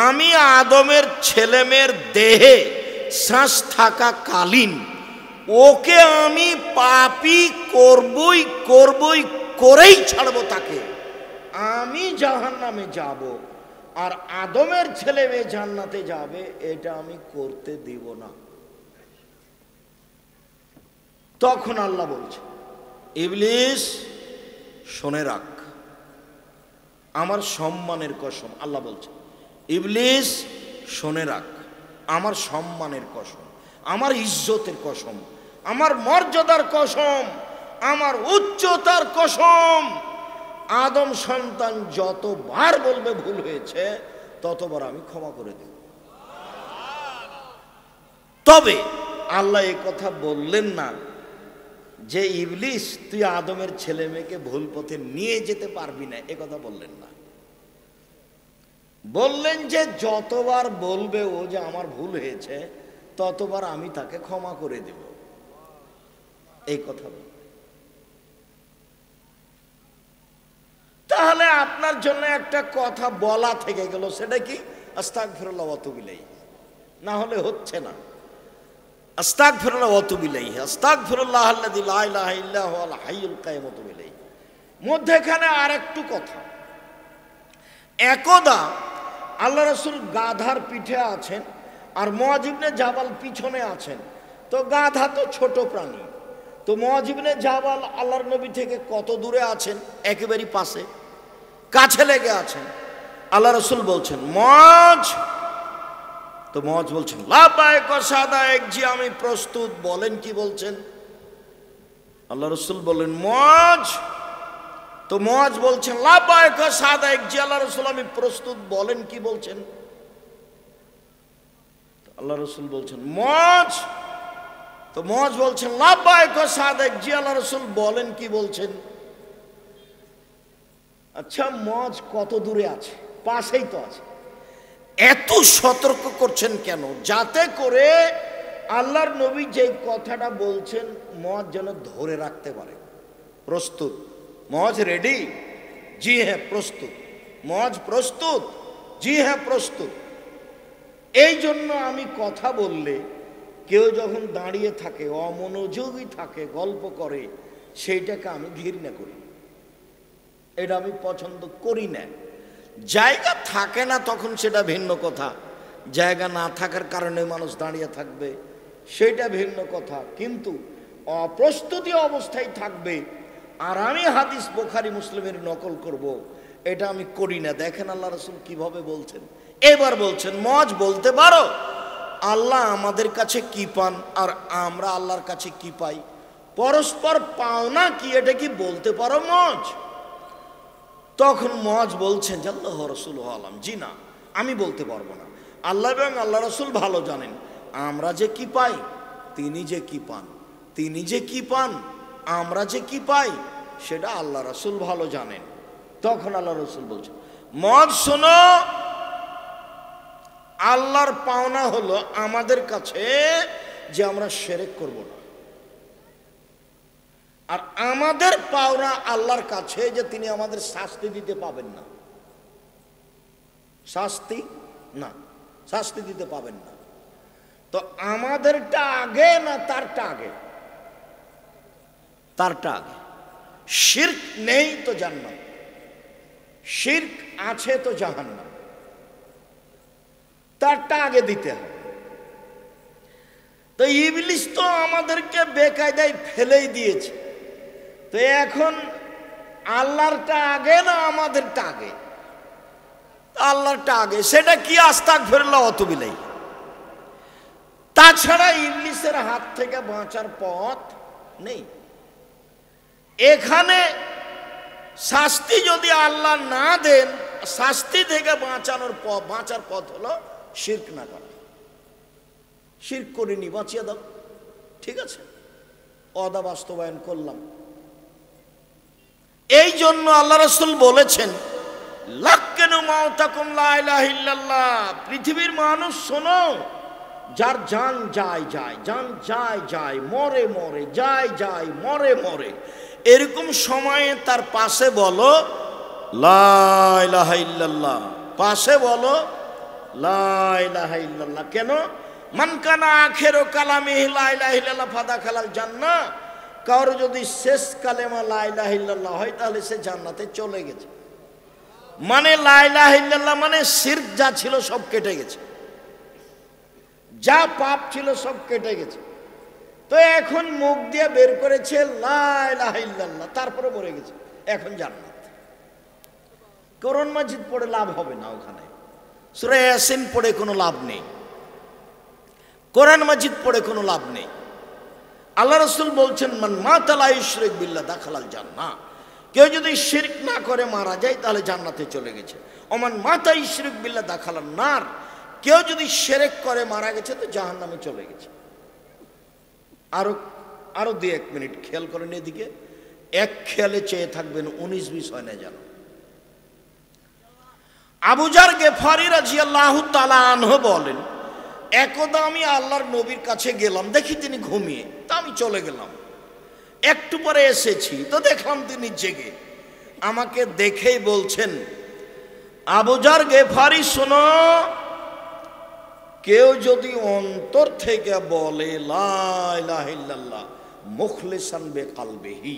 আমি আদমের ছেলেমেয়ের দেহে শ্বাস থাকাকালীন ওকে আমি পাপী করবই করেই ছাড়বো তাকে। আমি জাহান্নামে যাব আর আদমের ছেলে মেয়ে জান্নাতে যাবে, এটা আমি করতে দিব না। তখন আল্লাহ বলছে, ইবলিস শুনে রাখ, আমার সম্মানের কসম। আল্লাহ বলছে, ইবলিস শুনে রাখ, আমার সম্মানের কসম, আমার ইজ্জতের কসম, আমার মর্যাদার কসম, আমার উচ্চতার কসম, আদম সন্তান যতবার বলবে ভুল হয়েছে ততবার আমি ক্ষমা করে দেব। তবে আল্লাহ এই কথা বললেন না যে ইবলিস তুই আদমের ছেলে মেয়েকে ভুল পথে নিয়ে যেতে পারবি না, এ কথা বললেন না। বললেন যে যতবার বলবে ও যে আমার ভুল হয়েছে ততবার আমি তাকে ক্ষমা করে দেব, এই কথা বল। তাহলে আপনার জন্য একটা কথা বলা থেকে গেল, সেটা কি? আস্তাগফিরুল্লাহ ওয়া আতুবু ইলাইহি। না হলে হচ্ছে না। আস্তাগফিরুল্লাহ ওয়া আতুবু ইলাইহি, আস্তাগফিরুল্লাহ আল্লাযী লা ইলাহা ইল্লা হুয়াল হাইয়ুল কাইয়্যুম ওয়া আতুবু ইলাইহি। মধ্যখানে আরেকটু কথা। একদা আল্লাহ রাসূল গাধার পিঠে আছেন আর মুআয ইবনে জাবাল পিছনে আছেন। তো গাধা তো ছোট প্রাণী, তো মুআয ইবনে জাবাল আল্লাহর নবী থেকে কত দূরে আছেন? একেবারেই পাশে, কাছে লেগে আছেন। আল্লাহ রাসূল বলছেন, মুআয। তো মুআয বলছেন, লাব্বাইক ওয়া সাদাইক, জি আমি প্রস্তুত, বলেন কি বলছেন। আল্লাহ রাসূল বললেন, মুআয। তো মুআয বলছেন, লাব্বাইক ওয়া সাদাইক, জি আল্লাহ রাসূল আমি প্রস্তুত, বলেন কি বলছেন। আল্লাহ রাসূল বলছেন, মুআয। তো মুআয বলছেন, লাব্বাইক ওয়া সাদাইক, জি আল্লাহ রাসূল বলেন কি বলছেন। আচ্ছা, মুআয কত দূরে আছে? পাশেই তো আছে। এত সতর্ক করছেন কেন? যাতে করে আল্লাহর নবী যে কথাটা বলছেন মুআয যেন ধরে রাখতে পারে। প্রস্তুত? মুআয রেডি? জি হ্যাঁ প্রস্তুত। মুআয প্রস্তুত? জি হ্যাঁ প্রস্তুত। এই জন্য আমি কথা বললে কেউ যখন দাঁড়িয়ে থাকে, অমনোযোগী থাকে, গল্প করে, সেইটাকে আমি ঘৃণা করি, এটা আমি পছন্দ করি না। জায়গা থাকে না তখন সেটা ভিন্ন কথা, জায়গা না থাকার কারণে মানুষ দাঁড়িয়ে থাকবে সেটা ভিন্ন কথা, কিন্তু অপ্রস্তুতি অবস্থায় থাকবে আর আমি হাদিস বুখারী মুসলিমের নকল করব, এটা আমি করি না। দেখেন আল্লাহ রাসূল কিভাবে বলছেন। এবার বলছেন, মুআয বলতে পারো আল্লাহ আমাদের কাছে কি পান আর আমরা আল্লাহর কাছে কি পাই? পরস্পর পাওনা কি, এটা কি বলতে পারো মুআয? তখন মুআয বলছেন যে আল্লাহ রাসূলুহু আলাম, জি না আমি বলতে পারবো না। আল্লাহ এবং আল্লাহ রাসূল ভালো জানেন আমরা যে কি পাই, তিনি যে কি পান, তিনি যে কি পান, আমরা যে কি পাই, সেটা আল্লাহ রাসূল ভালো জানেন। তখন আল্লাহ রাসূল বলছেন, মুআয শোনো, আল্লাহর পাওনা হলো আমাদের কাছে যে আমরা শিরক করব না, আর আমাদের পাওনা আল্লাহর কাছে যে তিনি আমাদের শাস্তি দিতে পাবেন না। শাস্তি না, শাস্তি দিতে পাবেন না। তো আমাদেরটা আগে না তারটা আগে? তারটা আগে। শিরক নেই তো জান্নাত, শিরক আছে তো জাহান্নাম, তারটা আগে দিতে হবে। তো ইবলিস তো আমাদেরকে বেকায়দায় ফেলেই দিয়েছে। তো এখন আল্লাহরটা আগে না আমাদেরটা আগে? আল্লাহরটা আগে। সেটা কি? আস্তাগফিরুল্লাহ অতুবিলাই। তাছাড়া ইবলিসের হাত থেকে বাঁচার পথ নেই। এখানে শাস্তি যদি আল্লাহ না দেন, শাস্তি থেকে বাঁচার পথ হলো শিরক না করা। শিরক করিনি, বাঁচিয়ে দাও, ঠিক আছে, ওয়াদা বাস্তবায়ন করলাম। এই জন্য আল্লাহ রাসূল বলেছেন, লাক্কানু মাউতাকুম লা ইলাহা ইল্লাল্লাহ, পৃথিবীর মানুষ শোনো, যার জান যায় যায়, জান যায় যায়, মরে মরে, যায় যায়, মরে মরে, এরকম সময়ে তার পাশে বলো লা ইলাহা ইল্লাল্লাহ, পাশে বলো লা ইলাহা ইল্লাল্লাহ। কেন? মান কানা আখিরু কালামিহি লা ইলাহা ইল্লাল্লাহ ফাদাখালাল জান্নাহ, কারো যদি শেষ কালেমা লা ইলাহা ইল্লাল্লাহ হয় তাহলে সে জান্নাতে চলে গেছে। মানে লা ইলাহা ইল্লাল্লাহ মানে শিরক যা ছিল সব কেটে গেছে, যা পাপ ছিল সব কেটে গেছে। তো এখন মুখ দিয়ে বের করেছে লা ইলাহা ইল্লাল্লাহ, তারপরে মরে গেছে, এখন জান্নাত। কোরআন মাজিদ পড়ে লাভ হবে না, ওখানে সূরা ইয়াসিন পড়ে কোনো লাভ নেই, কোরআন মাজিদ পড়ে কোনো লাভ নেই। আল্লাহ রাসূল বলছেন, মান মাতা লা ইউশরিক বিল্লাহ দাখালাল জান্নাহ, কেউ যদি শিরক না করে মারা যায় তাহলে জান্নাতে চলে গেছে। ওমান মাতা ইউশরিক বিল্লাহ দাখালান নার, কেউ যদি শিরক করে মারা গেছে তো জাহান্নামে চলে গেছে। আরো 2-1 মিনিট খেয়াল করেন এদিকে, এক খেয়ালে চেয়ে থাকবেন, 19-20 হয় না যেন। আবু যার গেফারি রাদিয়াল্লাহু তাআলা আনহু বলেন, একদা আমি আল্লাহর নবীর কাছে গেলাম, দেখি তিনি ঘুমিয়ে, তা আমি চলে গেলাম। একটু পরে এসেছি তো দেখলাম তিনি জেগে। আমাকে দেখেই বলছেন, আবু যার গেফারি শোনো, কেউ যদি অন্তর থেকে বলে লা ইলাহা ইল্লাল্লাহ মুখলিসান বিকলবিহি,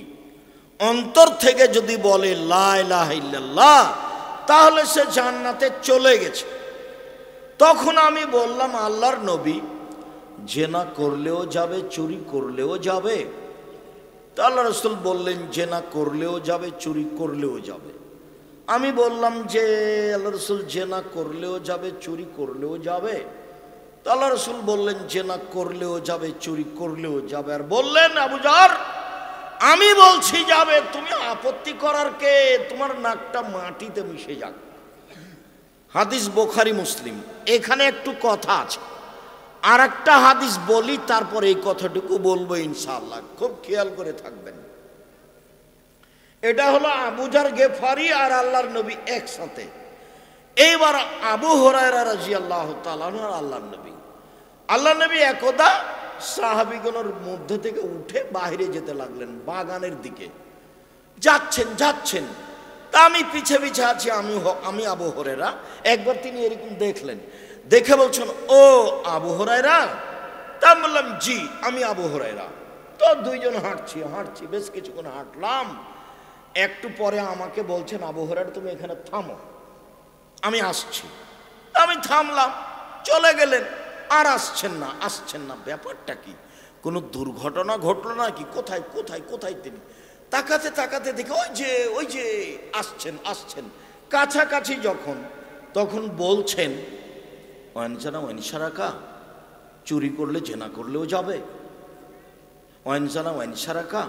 অন্তর থেকে যদি বলে লা ইলাহা ইল্লাল্লাহ, তাহলে সে জান্নাতে চলে গেছে। তখন আমি বললাম, আল্লাহর নবী, জেনা করলেও যাবে, চুরি করলেও যাবে? তা আল্লাহ রাসূল বললেন, জেনা করলেও যাবে, চুরি করলেও যাবে। আমি বললাম যে আল্লাহ রাসূল, জেনা করলেও যাবে, চুরি করলেও যাবে? তা আল্লাহ রাসূল বললেন, জেনা করলেও যাবে, চুরি করলেও যাবে। আর বললেন, আবু যার, আমি বলছি যাবে, তুমি আপত্তি করার কে? তোমার নাকটা মাটিতে মিশে যাক। হাদিস বুখারী মুসলিম। এখানে একটু কথা আছে, আর একটা হাদিস বলি, তারপর এই কথাটুকু বলবো ইনশাআল্লাহ, খুব খেয়াল করে থাকবেন। এটা হলো আবু যার গেফারি আর আল্লাহর নবী একসাথে। এইবার আবু হুরায়রা রাদিয়াল্লাহু তাআলা আনহু আর আল্লাহর নবী একদা সাহাবীগণের মধ্যে থেকে উঠে বাইরে যেতে লাগলেন, বাগানের দিকে যাচ্ছেন। তা আমি পিছে পিছে আছি, আমি আবু হুরায়রা। একবার তিনি এরকম দেখলেন, দেখে বলছেন, ও আবু হুরায়রা? তা বললাম, জি আমি আবু হুরায়রা। তো দুইজন হাঁটছি, বেশ কিছুক্ষণ হাঁটলাম। একটু পরে আমাকে বলছেন, আবু হুরায়রা তুমি এখানে থামো, আমি আসছি। আমি থামলাম, চলে গেলেন। আর আসছেন না, ব্যাপারটা কি? কোনো দুর্ঘটনা ঘটলো নাকি? কোথায় তিনি? তাকাতে দেখে ওই যে আসছেন। কাছাকাছি তখন বলছেন, ওয়ানজানা ওয়ানসারাকা, চুরি করলে জেনা করলেও যাবে। ওয়ানজানা ওয়ানসারাকা,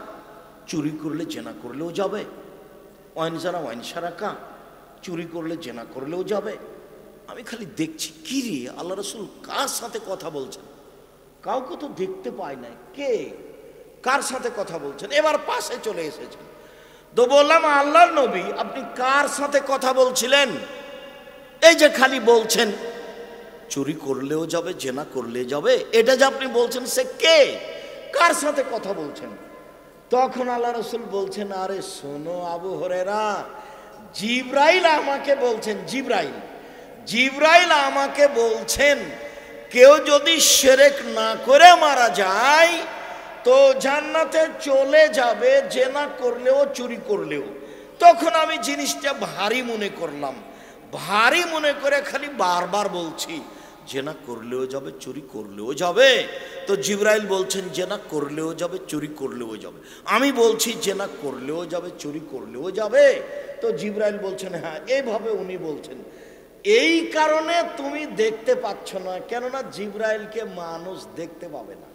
চুরি করলে জেনা করলেও যাবে। ওয়ানজানা ওয়ানসারাকা, চুরি করলে জেনা করলেও যাবে। আমি খালি দেখছি, কি রে, আল্লাহ রাসূল কার সাথে কথা বলছেন? কাউকে তো দেখতে পাই নাই, কে কার সাথে কথা বলছেন? এবার পাশে চলে এসেছেন। তো বললাম, আল্লাহর নবী, আপনি কার সাথে কথা বলছিলেন? এই যে খালি বলছেন চুরি করলেও যাবে, জেনা করলে যাবে, এটা যে আপনি বলছেন, সে কে? কার সাথে কথা বলছেন? তখন আল্লাহ রাসূল বলছেন, আরে শোনো আবু হুরায়রা, জিবরাইল আমাকে বলছেন, জিবরাইল আমাকে বলছেন, কেউ যদি শিরক না করে মারা যায় তো জান্নাতে চলে যাবে, জেনা করলেও চুরি করলেও। তখন আমি জিনিসটা ভারী মনে করলাম, ভারী মনে করে খালি বারবার বলছি, জেনা করলেও যাবে, চুরি করলেও যাবে। তো জিবরাইল বলছেন জেনা করলেও যাবে, চুরি করলেও যাবে। আমি বলছি জেনা করলেও যাবে, চুরি করলেও যাবে। তো জিবরাইল বলছেন হ্যাঁ, এইভাবে উনি বলছেন। এই কারণে তুমি দেখতে পাচ্ছ না, কেননা জিবরাইলকে মানুষ দেখতে পাবে না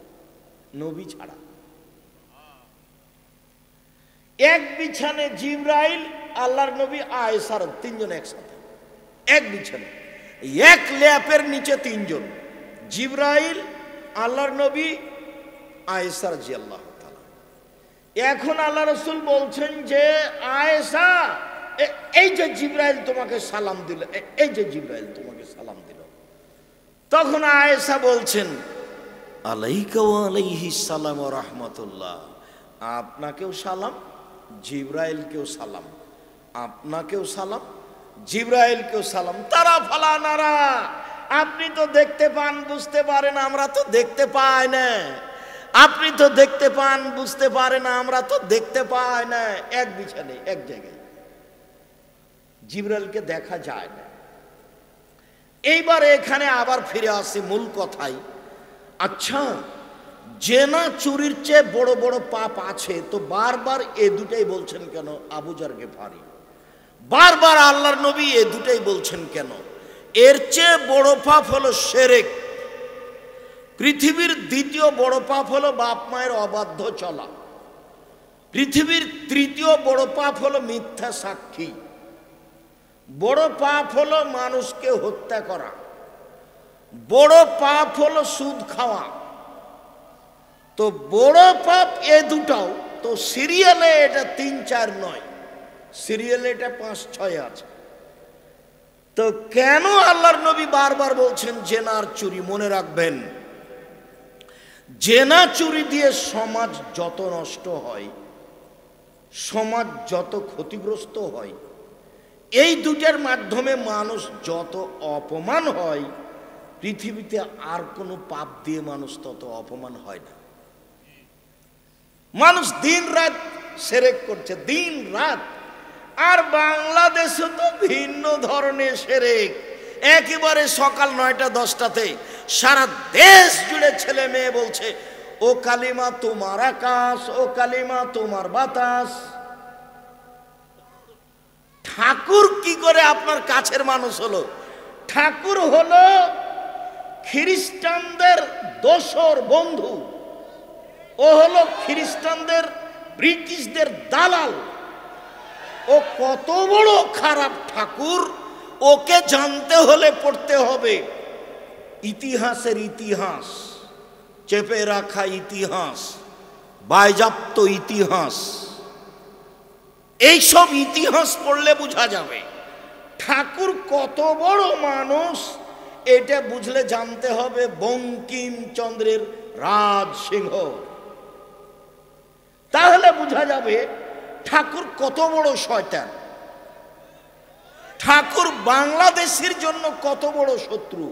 নবী ছাড়া। এক বিছানে জিবরাইল, আল্লাহর নবী, আয়েশার, তিনজন একসাথে এক বিছানে, এক ল্যাপের নিচে তিনজন, জিবরাইল, আল্লাহর নবী, আয়েশা রাদিয়াল্লাহু তাআলা। এখন আল্লাহ রাসূল বলছেন যে আয়েশা, এই যে জিবরাইল তোমাকে সালাম দিল, এই যে জিবরাইল তোমাকে সালাম দিল। তখন আয়েশা বলছেন আলাইকা ওয়া আলাইহিস সালাম ওয়া রাহমাতুল্লাহ, আপনাকেও সালাম, জিবরাইলকেও সালাম, আপনাকেও সালাম, জিবরাইলকেও সালাম। তারা ফালা নারা, আপনি তো দেখতে পান, বুঝতে পারেন, আমরা তো দেখতে পাই না। আপনি তো দেখতে পান, বুঝতে পারেন, আমরা তো দেখতে পাই না। এক বিছানে এক জায়গায়, জিবরাইলকে দেখা যায় না। এইবার এখানে আবার ফিরে আসি মূল কথায়। আচ্ছা, জেনা চুরির চেয়ে বড় বড় পাপ আছে, তো বারবার এ দুটাই বলছেন কেন আবু যার গেফারি? বারবার আল্লাহর নবী এ দুটাই বলছেন কেন? এর চেয়ে বড় পাপ হলো শিরক। পৃথিবীর দ্বিতীয় বড় পাপ হলো বাপ মায়ের অবাধ্য চলা। পৃথিবীর তৃতীয় বড় পাপ হলো মিথ্যা সাক্ষী। বড় পাপ হলো মানুষকে হত্যা করা। বড় পাপ হলো সুদ খাওয়া। তো বড় পাপ এ দুটাও, তো সিরিয়ালে এটা 3-4 নয়, সিরিয়ালে এটা 5-6 আছে। তো কেন আল্লাহর নবী বারবার বলছেন জেনার চুরি? মনে রাখবেন, জেনা চুরি দিয়ে সমাজ যত নষ্ট হয়, সমাজ যত ক্ষতিগ্রস্ত হয়, এই দুটার মাধ্যমে মানুষ যত অপমান হয়, পৃথিবীতে আর কোনো পাপ দিয়ে মানুষ তত অপমান হয় না। মানুষ দিন রাত শিরক করছে, দিন রাত। আর বাংলাদেশে তো ভিন্ন ধরনের শিরক। একেবারে সকাল 9টা-10টাতে সারা দেশ জুড়ে ছেলে মেয়ে বলছে ও কালিমা তোমার আকাশ, ও কালিমা তোমার বাতাস। ঠাকুর কি করে আপনার কাছের মানুষ হলো? ঠাকুর হলো খ্রিস্টানদের দোসর বন্ধু। ও হলো খ্রিস্টানদের, ব্রিটিশদের দালাল। ও কত বড় খারাপ ঠাকুর, ওকে জানতে হলে পড়তে হবে ইতিহাসের ইতিহাস, চেপে রাখা ইতিহাস, বাজেয়াপ্ত ইতিহাস। এইসব ইতিহাস পড়লে বোঝা যাবে ঠাকুর কত বড় মানুষ। এটা বুঝলে জানতে হবে বঙ্কিমচন্দ্রের রাজসিংহ, তাহলে বোঝা যাবে ঠাকুর কত বড় শয়তান। ঠাকুর বাংলাদেশের জন্য কত বড় শত্রু।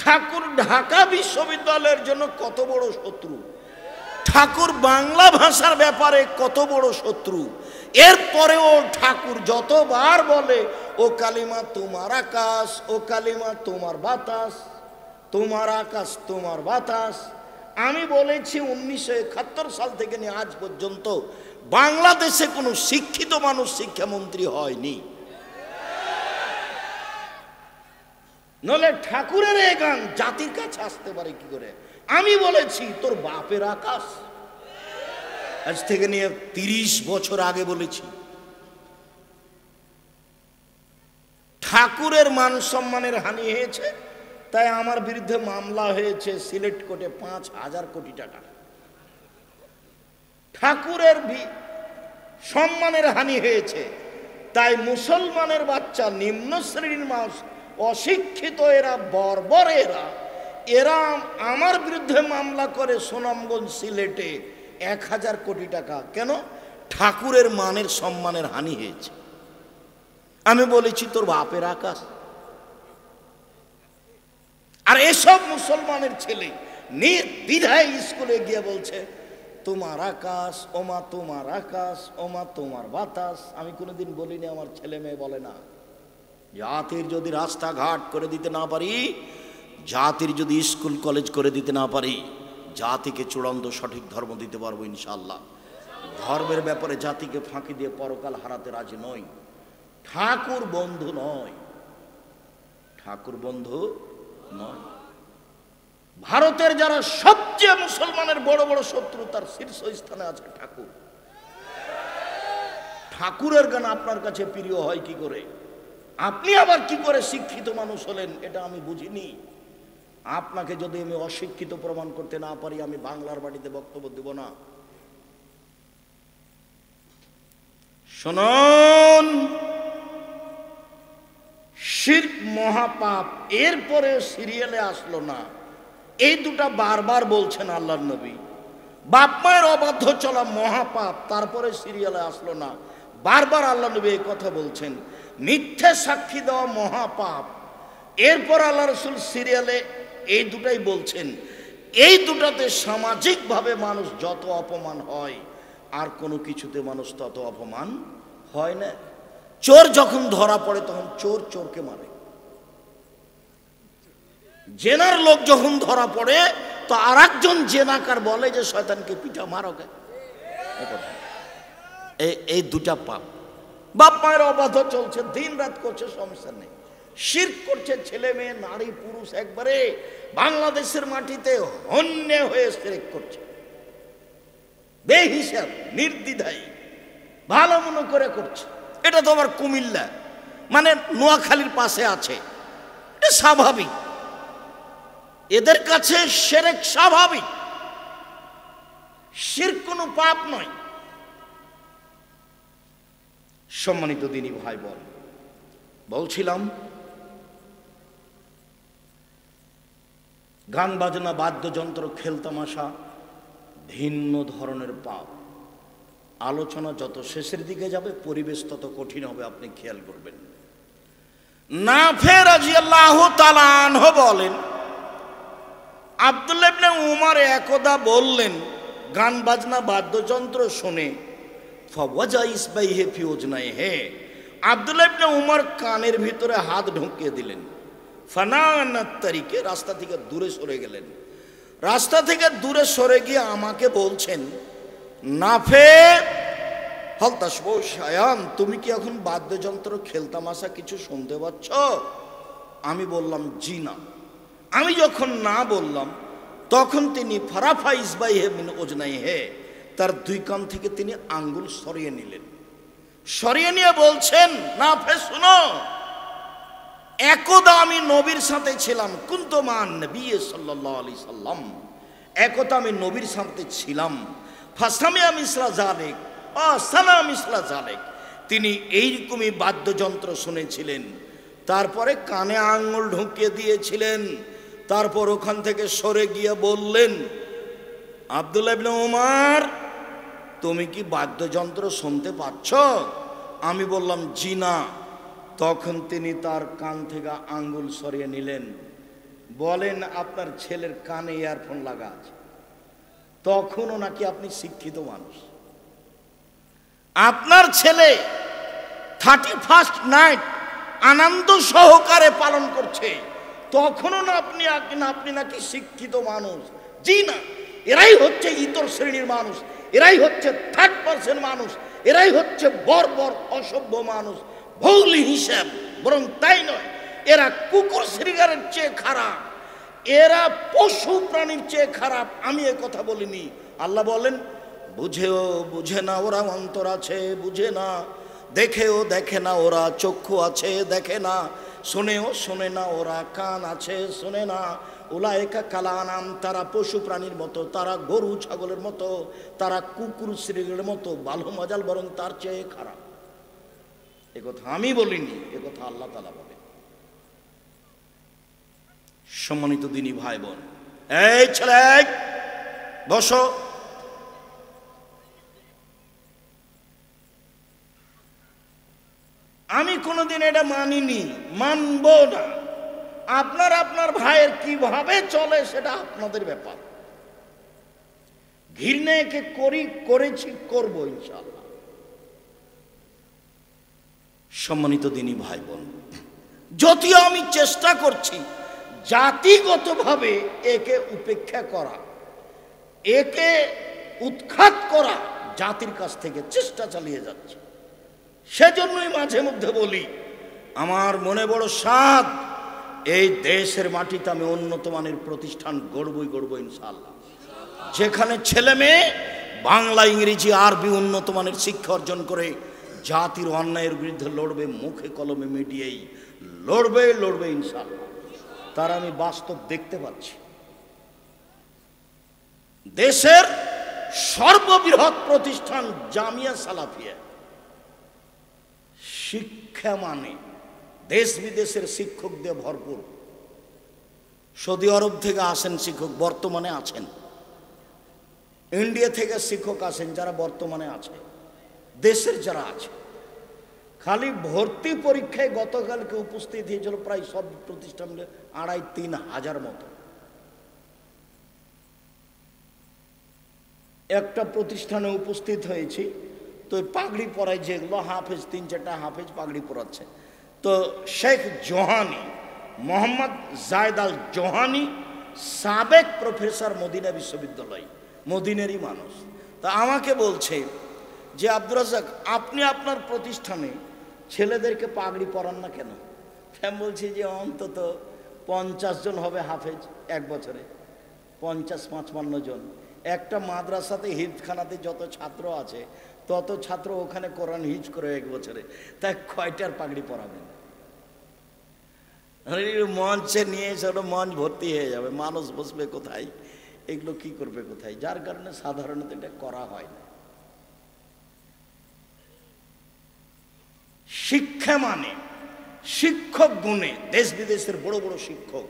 ঠাকুর ঢাকা বিশ্ববিদ্যালয়ের জন্য কত বড় শত্রু। ঠাকুর বাংলা ভাষার ব্যাপারে কত বড় শত্রু। এরপরেও ঠাকুর যতবার বলে ও কালিমা তোমার আকাশ, ও কালিমা তোমার বাতাস, তোমার আকাশ তোমার বাতাস। আমি বলেছি 1971 সাল থেকে নিয়ে আজ পর্যন্ত বাংলাদেশে কোনো শিক্ষিত মানুষ শিক্ষামন্ত্রী হয়নি। নলে ঠাকুরের এই গান জাতির কাছে আসতে পারে কি করে? আমি বলেছি তোর বাপের আকাশ, আজ থেকে নিয়ে 30 বছর আগে বলেছি। ঠাকুরের মান সম্মানের হানি হয়েছে, তাই আমার বিরুদ্ধে মামলা হয়েছে সিলেট কোর্টে 5,000 কোটি টাকা। ঠাকুরের সম্মানের হানি হয়েছে, তাই মুসলমানের বাচ্চা, নিম্ন শ্রেণীর মানুষ, অশিক্ষিত এরা, বর্বর এরা, এরা আমার বিরুদ্ধে মামলা করে সুনামগঞ্জ সিলেটে 1,000 কোটি টাকা। কেন? ঠাকুরের মানের সম্মানের হানি হয়েছে। আমি বলেছি তোর বাপের আকাশ। আর এসব মুসলমানের ছেলে নির্দ্বিধায় স্কুলে গিয়ে বলছে তোমার আকাশ, ওমা তোমার আকাশ, ওমা তোমার বাতাস। আমি কোনোদিন বলিনি, আমার ছেলে মেয়ে বলে না। জাতির যদি রাস্তাঘাট করে দিতে না পারি, জাতির যদি স্কুল কলেজ করে দিতে না পারি, জাতিকে চূড়ান্ত সঠিক ধর্ম দিতে পারবো ইনশাআল্লাহ। ধর্মের ব্যাপারে জাতিকে ফাঁকি দিয়ে পরকাল হারাতে রাজি নই। ঠাকুর বন্ধু নয়, ঠাকুর বন্ধু নয়। ভারতের যারা সবচেয়ে মুসলমানের বড় বড় শত্রু, তার শীর্ষস্থানে আছে ঠাকুর। ঠাকুরের গান আপনার কাছে প্রিয় হয় কি করে? আপনি আবার কি করে শিক্ষিত মানুষ হলেন এটা আমি বুঝিনি। আপনাকে যদি আমি অশিক্ষিত প্রমাণ করতে না পারি, আমি বাংলার বাড়িতে বক্তব্য দেব না। শুনুন, শিরক মহাপাপ, এরপরে সিরিয়ালে আসলো না। এই দুটা বারবার বলছেন আল্লাহর নবী। বাপ মায়ের অবাধ্য চলা মহাপাপ, তারপরে সিরিয়ালে আসলো না। বারবার আল্লাহ নবী এই কথা বলছেন। মিথ্যে সাক্ষী দেওয়া মহাপাপ, এরপর আল্লাহ রসুল সিরিয়ালে এই দুটাই বলছেন। এই দুটাতে সামাজিকভাবে মানুষ যত অপমান হয়, আর কোনো কিছুতে মানুষ তত অপমান হয় না। চোর যখন ধরা পড়ে তখন চোর চোরকে মারে। জেনার লোক যখন ধরা পড়ে তো আর একজন জেনাকার বলে যে শয়তানকে পিঠা মারোকে। এই দুটা পাপ। বাপ মায়ের অবাধ্য চলছে, দিন রাত করছে, সমস্যা নেই। শিরক করছে ছেলে মেয়ে নারী পুরুষ, একবারে বাংলাদেশের মাটিতে হন্যে হয়ে শিরক করছে, বেহিসাব নির্দ্বিধায় ভালো মনে করে করছে। এটা তো আবার কুমিল্লা মানে নোয়াখালীর পাশে আছে, এটা স্বাভাবিক। এদের কাছে শিরক স্বাভাবিক, শিরক কোনো পাপ নয়। সম্মানিত দিনী ভাই বোন, বলছিলাম গান বাজনা বাদ্যযন্ত্র খেলতামাশা ভিন্ন ধরনের পাপ। আলোচনা যত শেষের দিকে যাবে পরিবেশ তত কঠিন হবে, আপনি খেয়াল করবেন। নাফে রাদিয়াল্লাহু তাআলা আনহু বলেন, আব্দুল্লাহ ইবনে উমর একদা বললেন, গান বাজনা বাদ্যযন্ত্র শুনে ফাওয়াজা ইসবাইহি ফি উজনাইহি, আব্দুল্লাহ ইবনে উমর কানের ভিতরে হাত ঢুকিয়ে দিলেন। ফানানাত তারিকে, রাস্তা থেকে দূরে সরে গেলেন। রাস্তা থেকে দূরে সরে গিয়ে আমাকে বলছেন, নাফে হাল তাসমাউ শায়ান, তুমি কি এখন বাদ্যযন্ত্র খেলতামাশা কিছু শুনতে পাচ্ছ? আমি বললাম জি না। আমি যখন না বললাম তখন তিনি ফারাফা ইসবাইহি মিন উজনাইহি, তার দুই কান থেকে তিনি আঙ্গুল সরিয়ে নিলেন। সরিয়ে নিয়ে বলছেন, নাফে শুনো, একদা আমি নবীর সাথে ছিলাম, কুনতু মান নবী সাল্লাল্লাহু আলাইহি সাল্লাম, একদা আমি নবীর সাথে ছিলাম। ফাসামিয়া মিসলা জালিক ও সানা মিসলা জালিক, তিনি এইরকমই বাদ্যযন্ত্র শুনেছিলেন, তারপরে কানে আঙ্গুল ঢুকিয়ে দিয়েছিলেন। তারপর ওখান থেকে সরে গিয়ে বললেন, আব্দুল্লাহ ইবনে উমর, তুমি কি বাদ্যযন্ত্র শুনতে পাচ্ছ? আমি বললাম জি না। তখন তিনি তার কান থেকে আঙ্গুল সরিয়ে নিলেন। বলেন, আপনার ছেলের কানে ইয়ারফোন লাগা আছে, তখনও নাকি আপনি শিক্ষিত মানুষ। আপনার ছেলে 31st নাইট আনন্দ সহকারে পালন করছে, তখনও না আপনি নাকি শিক্ষিত মানুষ। জি না, এরাই হচ্ছে ইতর শ্রেণীর মানুষ, এরাই হচ্ছে 3rd মানুষ, এরাই হচ্ছে বর্বর অসভ্য মানুষ, ভৌলি হিসাব। বরং তাই নয়, এরা কুকুর শ্রীগারের চেয়ে খারাপ, এরা পশু প্রাণীর চেয়ে খারাপ। আমি এ কথা বলিনি। আল্লাহ বলেন, বুঝেও বুঝে না ওরা অন্তর আছে, বুঝে না, দেখেও দেখে না ওরা চক্ষু আছে, দেখে না, শুনেও শোনে না ওরা কান আছে, শোনে না। উলাইকা কালানাম, তারা পশু প্রাণীর মতো, তারা গরু ছাগলের মতো, তারা কুকুর শ্রীগারের মতো, ভালো মজাল, বরং তার চেয়ে খারাপ। এ কথা আমি বলিনি, এ কথা আল্লাহ তাআলা বলে। সম্মানিত দিনী ভাই বোন, এই ছেলে বসো। আমি কোনোদিন এটা মানিনি, মানব না। আপনার ভাইয়ের কিভাবে চলে সেটা আপনাদের ব্যাপার। ঘৃণা একে করেছি, করব ইনশাআল্লাহ। সম্মানিত দিনী ভাই বোন, যদিও আমি চেষ্টা করছি জাতিগতভাবে একে উপেক্ষা করা, একে উৎখাত করা জাতির কাছ থেকে চেষ্টা চালিয়ে যাচ্ছে। সেজন্যই মাঝে মধ্যে বলি, আমার মনে বড় সাধ, এই দেশের মাটিতে আমি উন্নত মানের প্রতিষ্ঠান গড়বই ইনশাআল্লাহ, যেখানে ছেলে মেয়ে বাংলা, ইংরেজি, আরবি উন্নত মানের শিক্ষা অর্জন করে জাতির অন্যায়ের বিরুদ্ধে লড়বে, মুখে কলমে মিডিয়েই লড়বে ইনশাআল্লাহ। তার আমি বাস্তব দেখতে পাচ্ছি। দেশের সর্ববৃহৎ প্রতিষ্ঠান জামিয়া সালাফিয়া, শিক্ষা মানে দেশ বিদেশের শিক্ষক দিয়ে ভরপুর। সৌদি আরব থেকে আসেন শিক্ষক, বর্তমানে আছেন। ইন্ডিয়া থেকে শিক্ষক আসেন, যারা বর্তমানে আছে। দেশের যারা আছে, খালি ভর্তি পরীক্ষায় গতকালকে উপস্থিত হয়েছিল প্রায় সব প্রতিষ্ঠান 2,5-3 হাজার মতো। একটা প্রতিষ্ঠানে উপস্থিত হয়েছি, তো পাগড়ি পরায় যেগুলো হাফেজ, 3-4টা হাফেজ পাগড়ি পরাচ্ছে। তো শেখ জোহানি, মোহাম্মদ জায়েদ আল জোহানি, সাবেক প্রফেসর মদিনা বিশ্ববিদ্যালয়, মদিনেরই মানুষ। তা আমাকে বলছে যে আব্দুর রাজ্জাক, আপনি আপনার প্রতিষ্ঠানে ছেলেদেরকে পাগড়ি পরান না কেন? আমি বলছি যে অন্তত 50 জন হবে হাফেজ এক বছরে, 50-55 জন। একটা মাদ্রাসাতে হিফজখানাতে যত ছাত্র আছে তত ছাত্র ওখানে কোরআন হিফজ করে এক বছরে, তাই কয়টার পাগড়ি পরাবেন? মঞ্চে নিয়ে এসে ওটা মঞ্চ ভর্তি হয়ে যাবে, মানুষ বসবে কোথায়, এগুলো কি করবে কোথায়? যার কারণে সাধারণত এটা করা হয় না। শিক্ষা মানে শিক্ষক গুণে দেশ বিদেশের বড় বড় শিক্ষক,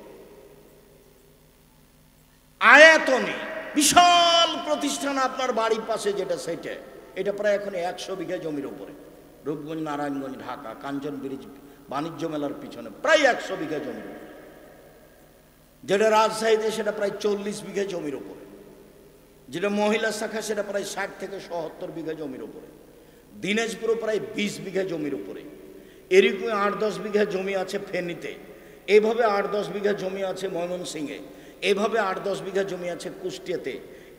আয়তনে বিশাল প্রতিষ্ঠান। আপনার বাড়ির পাশে যেটা, সেটা এটা প্রায় এখন 100 বিঘা জমির উপরে। রূপগঞ্জ, নারায়ণগঞ্জ, ঢাকা, কাঞ্চন ব্রিজ, বাণিজ্য মেলার পিছনে প্রায় 100 বিঘা জমির উপরে। যেটা রাজশাহীতে সেটা প্রায় 40 বিঘা জমির উপরে। যেটা মহিলা শাখা সেটা প্রায় 60 থেকে 70 বিঘা জমির উপরে। দিনাজপুরে প্রায় 20 বিঘা জমির উপরে। এরকম 8-10 বিঘা জমি আছে ফেনীতে, এইভাবে 8-10 বিঘা জমি আছে ময়মনসিংহে, এইভাবে 8-10 বিঘা জমি আছে কুষ্টিয়াতে,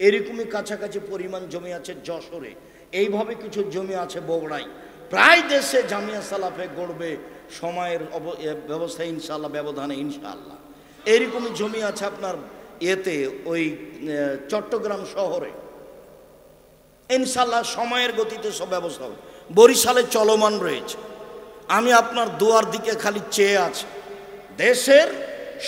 এরকমই কাছাকাছি পরিমাণ জমি আছে যশোরে, এইভাবে কিছু জমি আছে বগুড়ায়। প্রায় দেশে জামিয়া সালাফে গড়বে সময়ের ব্যবস্থা ইনশাআল্লাহ, ব্যবধানে ইনশাআল্লাহ। এইরকমই জমি আছে আপনার এতে, ওই চট্টগ্রাম শহরে ইনশাআল্লাহ সময়ের গতিতে সব ব্যবস্থা হবে। বরিশালে চলমান রয়েছে। আমি আপনার দুয়ার দিকে খালি চেয়ে আছি। দেশের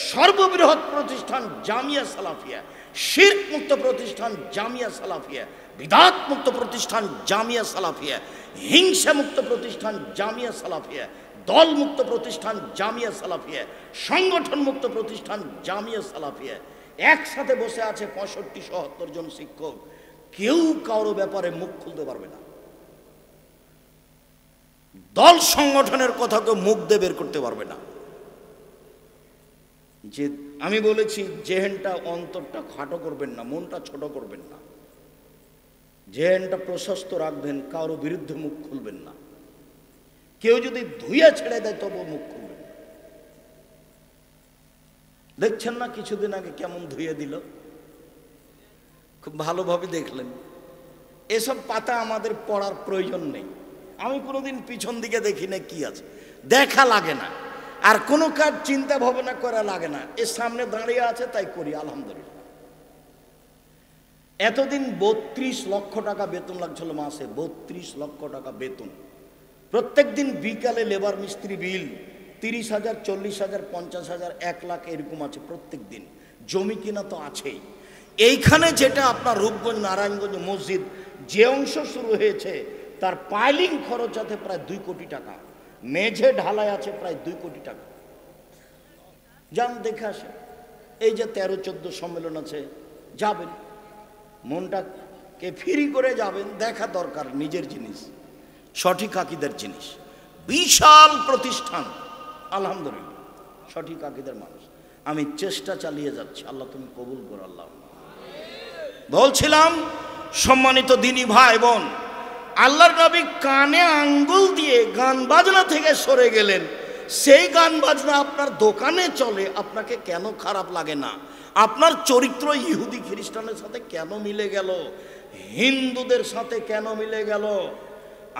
সর্ববৃহৎ প্রতিষ্ঠান জামিয়া সালাফিয়া, শিরক মুক্ত প্রতিষ্ঠান জামিয়া সালাফিয়া, বিদআত মুক্ত প্রতিষ্ঠান জামিয়া সালাফিয়া, হিংসা মুক্ত প্রতিষ্ঠান জামিয়া সালাফিয়া, দল মুক্ত প্রতিষ্ঠান জামিয়া সালাফিয়া, সংগঠন মুক্ত প্রতিষ্ঠান জামিয়া সালাফিয়া। একসাথে বসে আছে 65-70 জন শিক্ষক। কেউ কারো ব্যাপারে মুখ খুলতে পারবে না। দল সংগঠনের কথা কেউ মুখ দিয়ে বের করতে পারবে না। যে আমি বলেছি, জেহেনটা, অন্তরটা খাটো করবেন না, মনটা ছোট করবেন না, জেহেনটা প্রশস্ত রাখবেন, কারো বিরুদ্ধে মুখ খুলবেন না। কেউ যদি ধুইয়া ছেড়ে দেয় তবু মুখ খুলবেন। দেখছেন না কিছুদিন আগে কেমন ধুইয়ে দিল, খুব ভালোভাবে দেখলেন। এসব পাতা আমাদের পড়ার প্রয়োজন নেই। আমি কোনোদিন পিছন দিকে দেখি না কি আছে, দেখা লাগে না। আর কোনো কাজ চিন্তা ভাবনা করা লাগে না, এর সামনে দাঁড়িয়ে আছে তাই করি, আলহামদুলিল্লাহ। এতদিন 32 লক্ষ টাকা বেতন লাগছিল মাসে, 32 লক্ষ টাকা বেতন। প্রত্যেক দিন বিকালে লেবার মিস্ত্রি বিল 30,000, 40,000, 50,000, 1 লাখ এরকম আছে প্রত্যেক দিন। জমি কিনা তো আছেই। এইখানে যেটা আপনার রূপগঞ্জ, নারায়ণগঞ্জ মসজিদ যে অংশ শুরু হয়েছে, তার পাইলিং খরচ আছে প্রায় 2 কোটি টাকা, মেঝে ঢালাই আছে প্রায় 2 কোটি টাকা। যান দেখে আসে। এই যে 13-14 সম্মেলন আছে, যাবেন, মনটাকে ফ্রি করে যাবেন। দেখা দরকার নিজের জিনিস, সঠিক আকীদার জিনিস। বিশাল প্রতিষ্ঠান, আলহামদুলিল্লাহ, সঠিক আকীদার মানুষ। আমি চেষ্টা চালিয়ে যাচ্ছি, আল্লাহ তুমি কবুল করো। আল্লাহ। বলছিলাম, সম্মানিত দিনী ভাই বোন, আল্লাহর নবী কানে আঙ্গুল দিয়ে গান বাজনা থেকে সরে গেলেন, সেই গান বাজনা আপনার দোকানে চলে, আপনাকে কেন খারাপ লাগে না? আপনার চরিত্র ইহুদি খ্রিস্টানের সাথে কেন মিলে গেল, হিন্দুদের সাথে কেন মিলে গেল?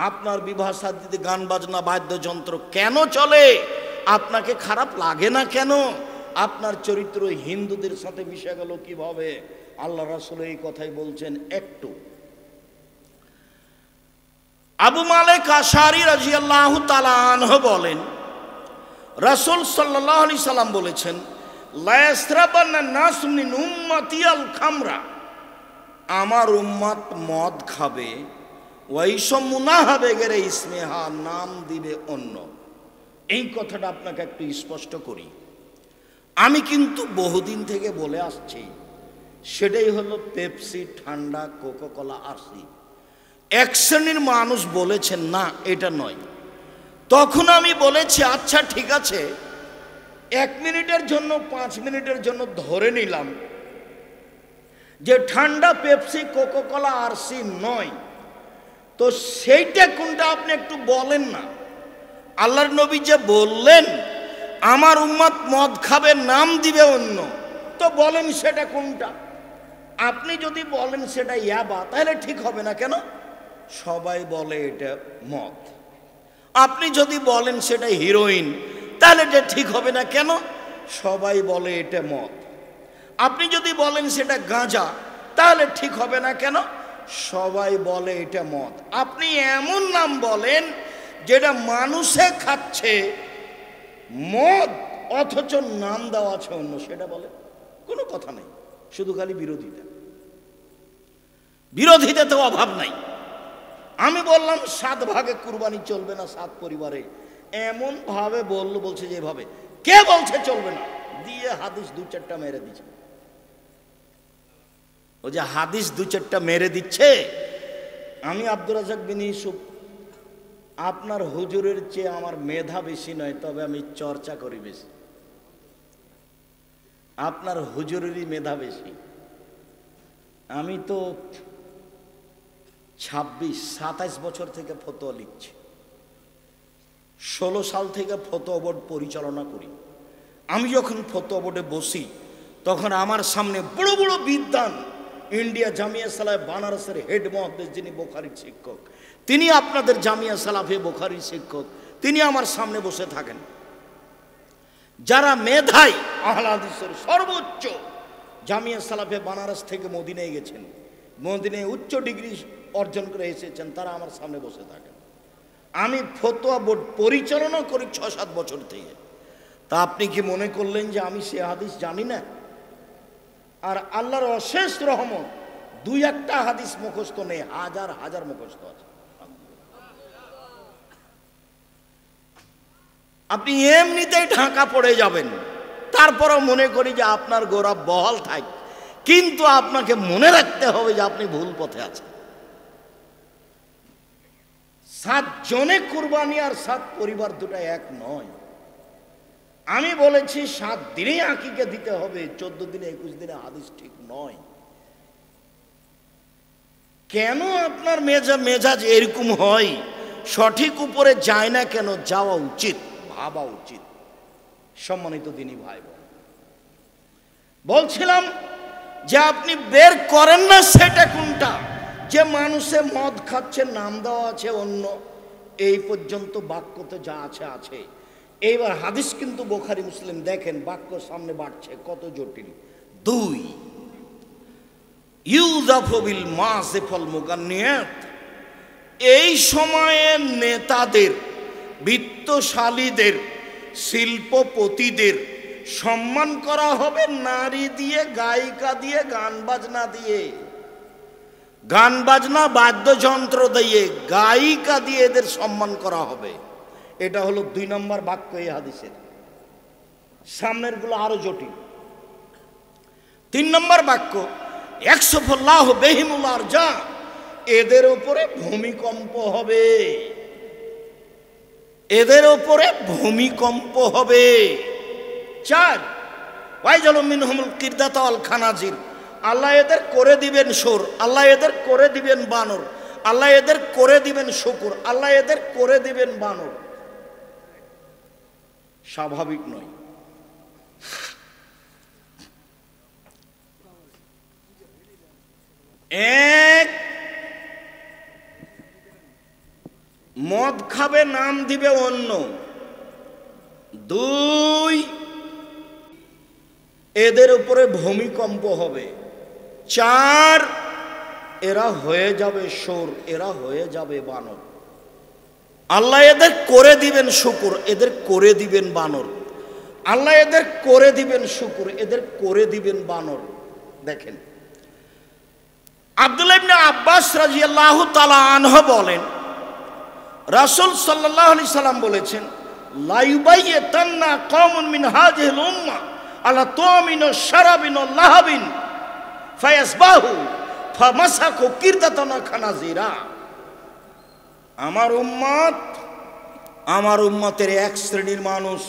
আপনার বিবাহ শাদীতে গান বাজনা বাদ্যযন্ত্র কেন চলে, আপনাকে খারাপ লাগে না কেন? আপনার চরিত্র হিন্দুদের সাথে মিশে গেল কিভাবে? আল্লাহ রাসূল এই কথাই বলছেন। একটু আবু মালিক আশআরী রাদিয়াল্লাহু তাআলা আনহু বলেন, রাসূল সাল্লাল্লাহু আলাইহি সাল্লাম বলেছেন, লা ইয়াসরাবান্না নাসু মিন উম্মতি আল খামরা, আমার উম্মত মদ খাবে, ওয়াইসমুনা হবে গেরে ইসমেহা, নাম দিবে অন্য। এই কথাটা আপনাকে একটু স্পষ্ট করি। আমি কিন্তু বহুদিন থেকে বলে আসছি, সেটাই হলো পেপসি, ঠান্ডা, কোকাকোলা, আরসি। এক শ্রেণীর মানুষ বলেছেন না এটা নয়। তখন আমি বলেছি আচ্ছা ঠিক আছে, 1 মিনিটের জন্য 5 মিনিটের জন্য ধরে নিলাম যে ঠান্ডা, পেপসি, কোকাকোলা, আরসি নয়, তো সেইটা কোনটা আপনি একটু বলেন না। আল্লাহর নবী যে বললেন আমার উম্মত মদ খাবে, নাম দিবে অন্য, তো বলেন সেটা কোনটা? আপনি যদি বলেন সেটা ইয়াবা, তাহলে ঠিক হবে না কেন? সবাই বলে এটা মদ। আপনি যদি বলেন সেটা হিরোইন, তাহলে এটা ঠিক হবে না কেন? সবাই বলে এটা মদ। আপনি যদি বলেন সেটা গাঁজা, তাহলে ঠিক হবে না কেন? সবাই বলে এটা মদ। আপনি এমন নাম বলেন যেটা মানুষে খাচ্ছে মদ, অথচ নাম দেওয়া আছে অন্য, সেটা বলে কোনো কথা নেই। শুধু খালি বিরোধিতা, বিরোধিতা তো অভাব নাই। আমি বললাম 7 ভাগে কুরবানি চলবে না 7 পরিবারে, এমন ভাবে বলছে যে এভাবে। কে বলছে চলবে না? দিয়ে হাদিস 2-4টা মেরে দিচ্ছে। ও যে হাদিস 2-4টা মেরে দিচ্ছে, আমি আব্দুর রাজ্জাক বিন ইউসুফ, আপনার হুজুরের চেয়ে আমার মেধা বেশি নয়, তবে আমি চর্চা করি বেশি। আপনার হুজুরেরই মেধা বেশি। আমি তো 27 বছর থেকে ফতোয়া লিখছি, 16 সাল থেকে ফতোয়া বোর্ড পরিচালনা করি। আমি যখন ফতোয়া বোর্ডে বসি তখন আমার সামনে বড় বড় বিদ্বান, ইন্ডিয়া জামিয়া সালাফে বানারসের হেড মুহাদ্দিস, যিনি বুখারীর শিক্ষক, তিনি আপনাদের জামিয়া সালাফে বুখারীর শিক্ষক, তিনি আমার সামনে বসে থাকেন। যারা মেধাই আহলে হাদিসের সর্বোচ্চ, জামিয়া সালাফে বানারস থেকে মদিনায় গেছেন, মদিনায় উচ্চ ডিগ্রি অর্জন করে এসেছেন, তারা আমার সামনে বসে থাকেন। আমি ফতোয়া বোর্ড পরিচালনা করি 6-7 বছর থেকে। তা আপনি কি মনে করলেন যে আমি সে হাদিস জানি না? আর আল্লাহর অশেষ রহমত, 2-1টা হাদিস মুখস্থ নেই, হাজার হাজার মুখস্থ আছে। আপনি এমনিতেই ঢাকা পড়ে যাবেন, তারপরও মনে করি যে আপনার গোড়া বহাল থাক, কিন্তু আপনাকে মনে রাখতে হবে যে আপনি ভুল পথে আছেন। 7 জনে কুরবানি আর 7 পরিবার দুটা এক নয়। আমি বলেছি 7 দিনেই আকিকা দিতে হবে, 14 দিনে 21 দিনে হাদিস ঠিক নয়। কেন আপনার মেজাজ এরকম হয়? সঠিক উপরে যায় না কেন? যাওয়া উচিত, ভাবা উচিত। সম্মানিত দিনী ভাই বোন, বলছিলাম যে আপনি বের করেন না সেটা কোনটা, যে মানুষে মদ খাচ্ছে, নাম দেওয়া আছে অন্য। এই পর্যন্ত বাক্য তো যা আছে আছে। এইবার হাদিস কিন্তু বুখারী মুসলিম, দেখেন বাক্য সামনে বাড়ছে, কত জটিল। 2 ইউযাফু বিল মাসিফাল মুগান্নিয়াত, এই সময়ে নেতাদের, বিত্তশালীদের, শিল্পপতিদের সম্মান করা হবে নারী দিয়ে, গায়িকা দিয়ে, গান বাজনা দিয়ে, গান বাজনা বাদ্যযন্ত্র দিয়ে, গায়িকা দিয়ে এদের সম্মান করা হবে। এটা হলো 2 নম্বর বাক্য এই হাদিসের। সামনের গুলো আরো জটিল। 3 নম্বর বাক্য, ইয়াকসুফুল্লাহু বিহিমুল আরজা, এদের উপরে ভূমিকম্প হবে, এদের উপরে ভূমিকম্প হবে। 4 ওয়াইজালু মিনহুমুল কিরদাতা ওয়াল খানাজির, আল্লাহ এদের করে দিবেন সুর, আল্লাহ এদের করে দিবেন বানর, আল্লাহ এদের করে দিবেন শুকুর, আল্লাহ এদের করে দিবেন বানর। স্বাভাবিক নয়। এক, মদ খাবে নাম দিবে অন্য। দুই, এদের উপরে ভূমিকম্প হবে। চার, এরা হয়ে যাবে সোর, এরা হয়ে যাবে বানর। আল্লাহ এদের করে দিবেন শুকুর, এদের করে দিবেন বানর। আল্লাহ এদের করে দিবেন শুকুর, এদের করে দিবেন বানর। দেখেন, আব্দুল্লাহ ইবনে আব্বাস রাদিয়াল্লাহু তাআলা আনহু বলেন, রাসূল সাল্লাল্লাহু আলাইহি সাল্লাম বলেছেন, লা ইউবাইয়াতান্না কওমুন মিন হাযিহিল উম্মাহ আলা তুমিন ওয়া শারাবিন ওয়া লাহাবিন ফায়াসবাহু ফামাসাকু কিরদাতান খানাজিরা। আমার উম্মতের এক শ্রেণীর মানুষ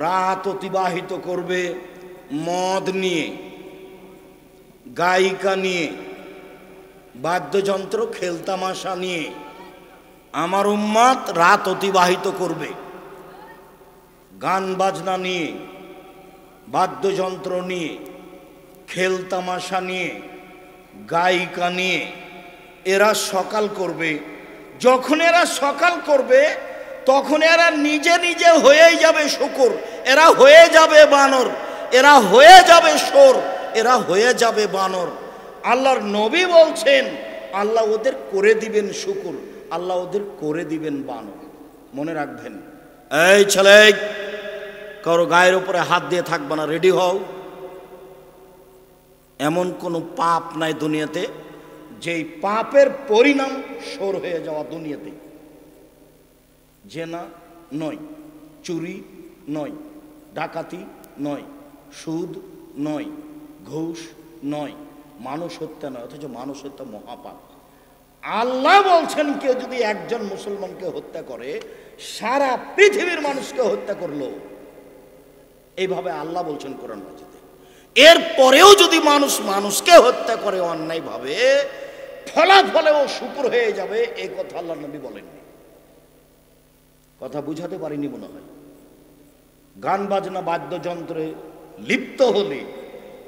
রাত অতিবাহিত করবে মদ নিয়ে, গায়িকা নিয়ে, বাদ্যযন্ত্র খেলতামাশা নিয়ে। আমার উম্মত রাত অতিবাহিত করবে গান বাজনা নিয়ে, বাদ্যযন্ত্র নিয়ে, খেলতামাশা নিয়ে, গায়িকা নিয়ে। এরা সকাল করবে। যখন এরা সকাল করবে তখন এরা নিজে নিজে হয়ে যাবে শুকুর, এরা হয়ে যাবে বানর, এরা হয়ে যাবে সোর, এরা হয়ে যাবে বানর। আল্লাহর নবী বলছেন, আল্লাহ ওদের করে দিবেন শুকুর, আল্লাহ ওদের করে দিবেন বানর। মনে রাখবেন, এই ছেলে, কারো গায়ের উপরে হাত দিয়ে থাকবে না, রেডি হও। এমন কোনো পাপ নাই দুনিয়াতে যেই পাপের পরিণাম সোর হয়ে যাওয়া। দুনিয়াতে জেনা নয়, চুরি নয়, ডাকাতি নয়, সুদ নয়, ঘুষ নয়, মানুষ হত্যা নয়, অথচ মানুষ হত্যা মহাপাপ। আল্লাহ বলছেন, কেউ যদি একজন মুসলমানকে হত্যা করে সারা পৃথিবীর মানুষকে হত্যা করলো। এইভাবে আল্লাহ বলছেন কোরআন মাজিদে। এরপরেও যদি মানুষ মানুষকে হত্যা করে অন্যায়ভাবে, ফলাফলেও শুকর হয়ে যাবে, এই কথা আল্লাহ নবী বলেননি। কথা বুঝাতে পারিনি মনে হয়। গান বাজনা বাদ্যযন্ত্রে লিপ্ত হলে,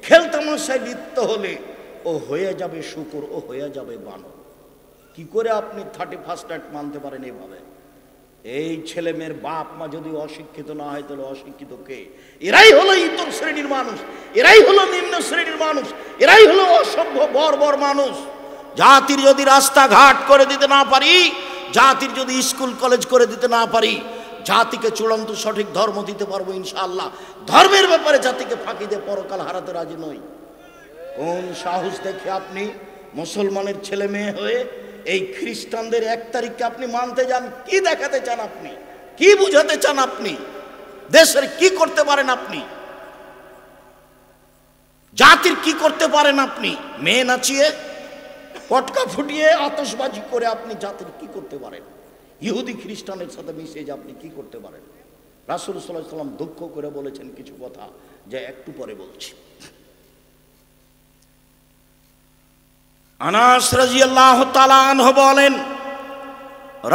খেলতামাশায় লিপ্ত হলে ও হয়ে যাবে শুকর, ও হয়ে যাবে বানর। কি করে আপনি 31st Act মানতে পারেন এইভাবে? এই ছেলে মেয়ের বাপ মা যদি অশিক্ষিত না হয় তাহলে অশিক্ষিত কে? এরাই হলো ইতর শ্রেণীর মানুষ, এরাই হলো নিম্ন শ্রেণীর মানুষ, এরাই হলো অসভ্য বর্বর মানুষ। জাতির যদি রাস্তাঘাট করে দিতে না পারি, জাতির যদি স্কুল কলেজ করে দিতে না পারি, জাতিকে চূড়ান্ত সঠিক ধর্ম দিতে পারবো ইনশাআল্লাহ। ধর্মের ব্যাপারে জাতিকে ফাঁকি দিয়ে পরকাল হারাতে রাজি নই। কোন সাহস দেখে আপনি মুসলমানের ছেলে মেয়ে হয়ে এই খ্রিস্টানদের 1 তারিখকে আপনি মানতে যান? কি দেখাতে চান আপনি? কি বুঝাতে চান আপনি? দেশের কি করতে পারেন আপনি? জাতির কি করতে পারেন আপনি? মেয়ে নাচিয়ে, পটকা ফুটিয়ে, আতশবাজি করে আপনি জাতির কি করতে পারেন? ইহুদি খ্রিস্টানের সাথে মিশে যে আপনি কি করতে পারেন? রাসূল সাল্লাল্লাহু আলাইহি ওয়াসাল্লাম দুঃখ করে বলেছেন কিছু কথা, যা একটু পরে বলছি। আনাস রাদিয়াল্লাহু তাআলা আনহু বলেন,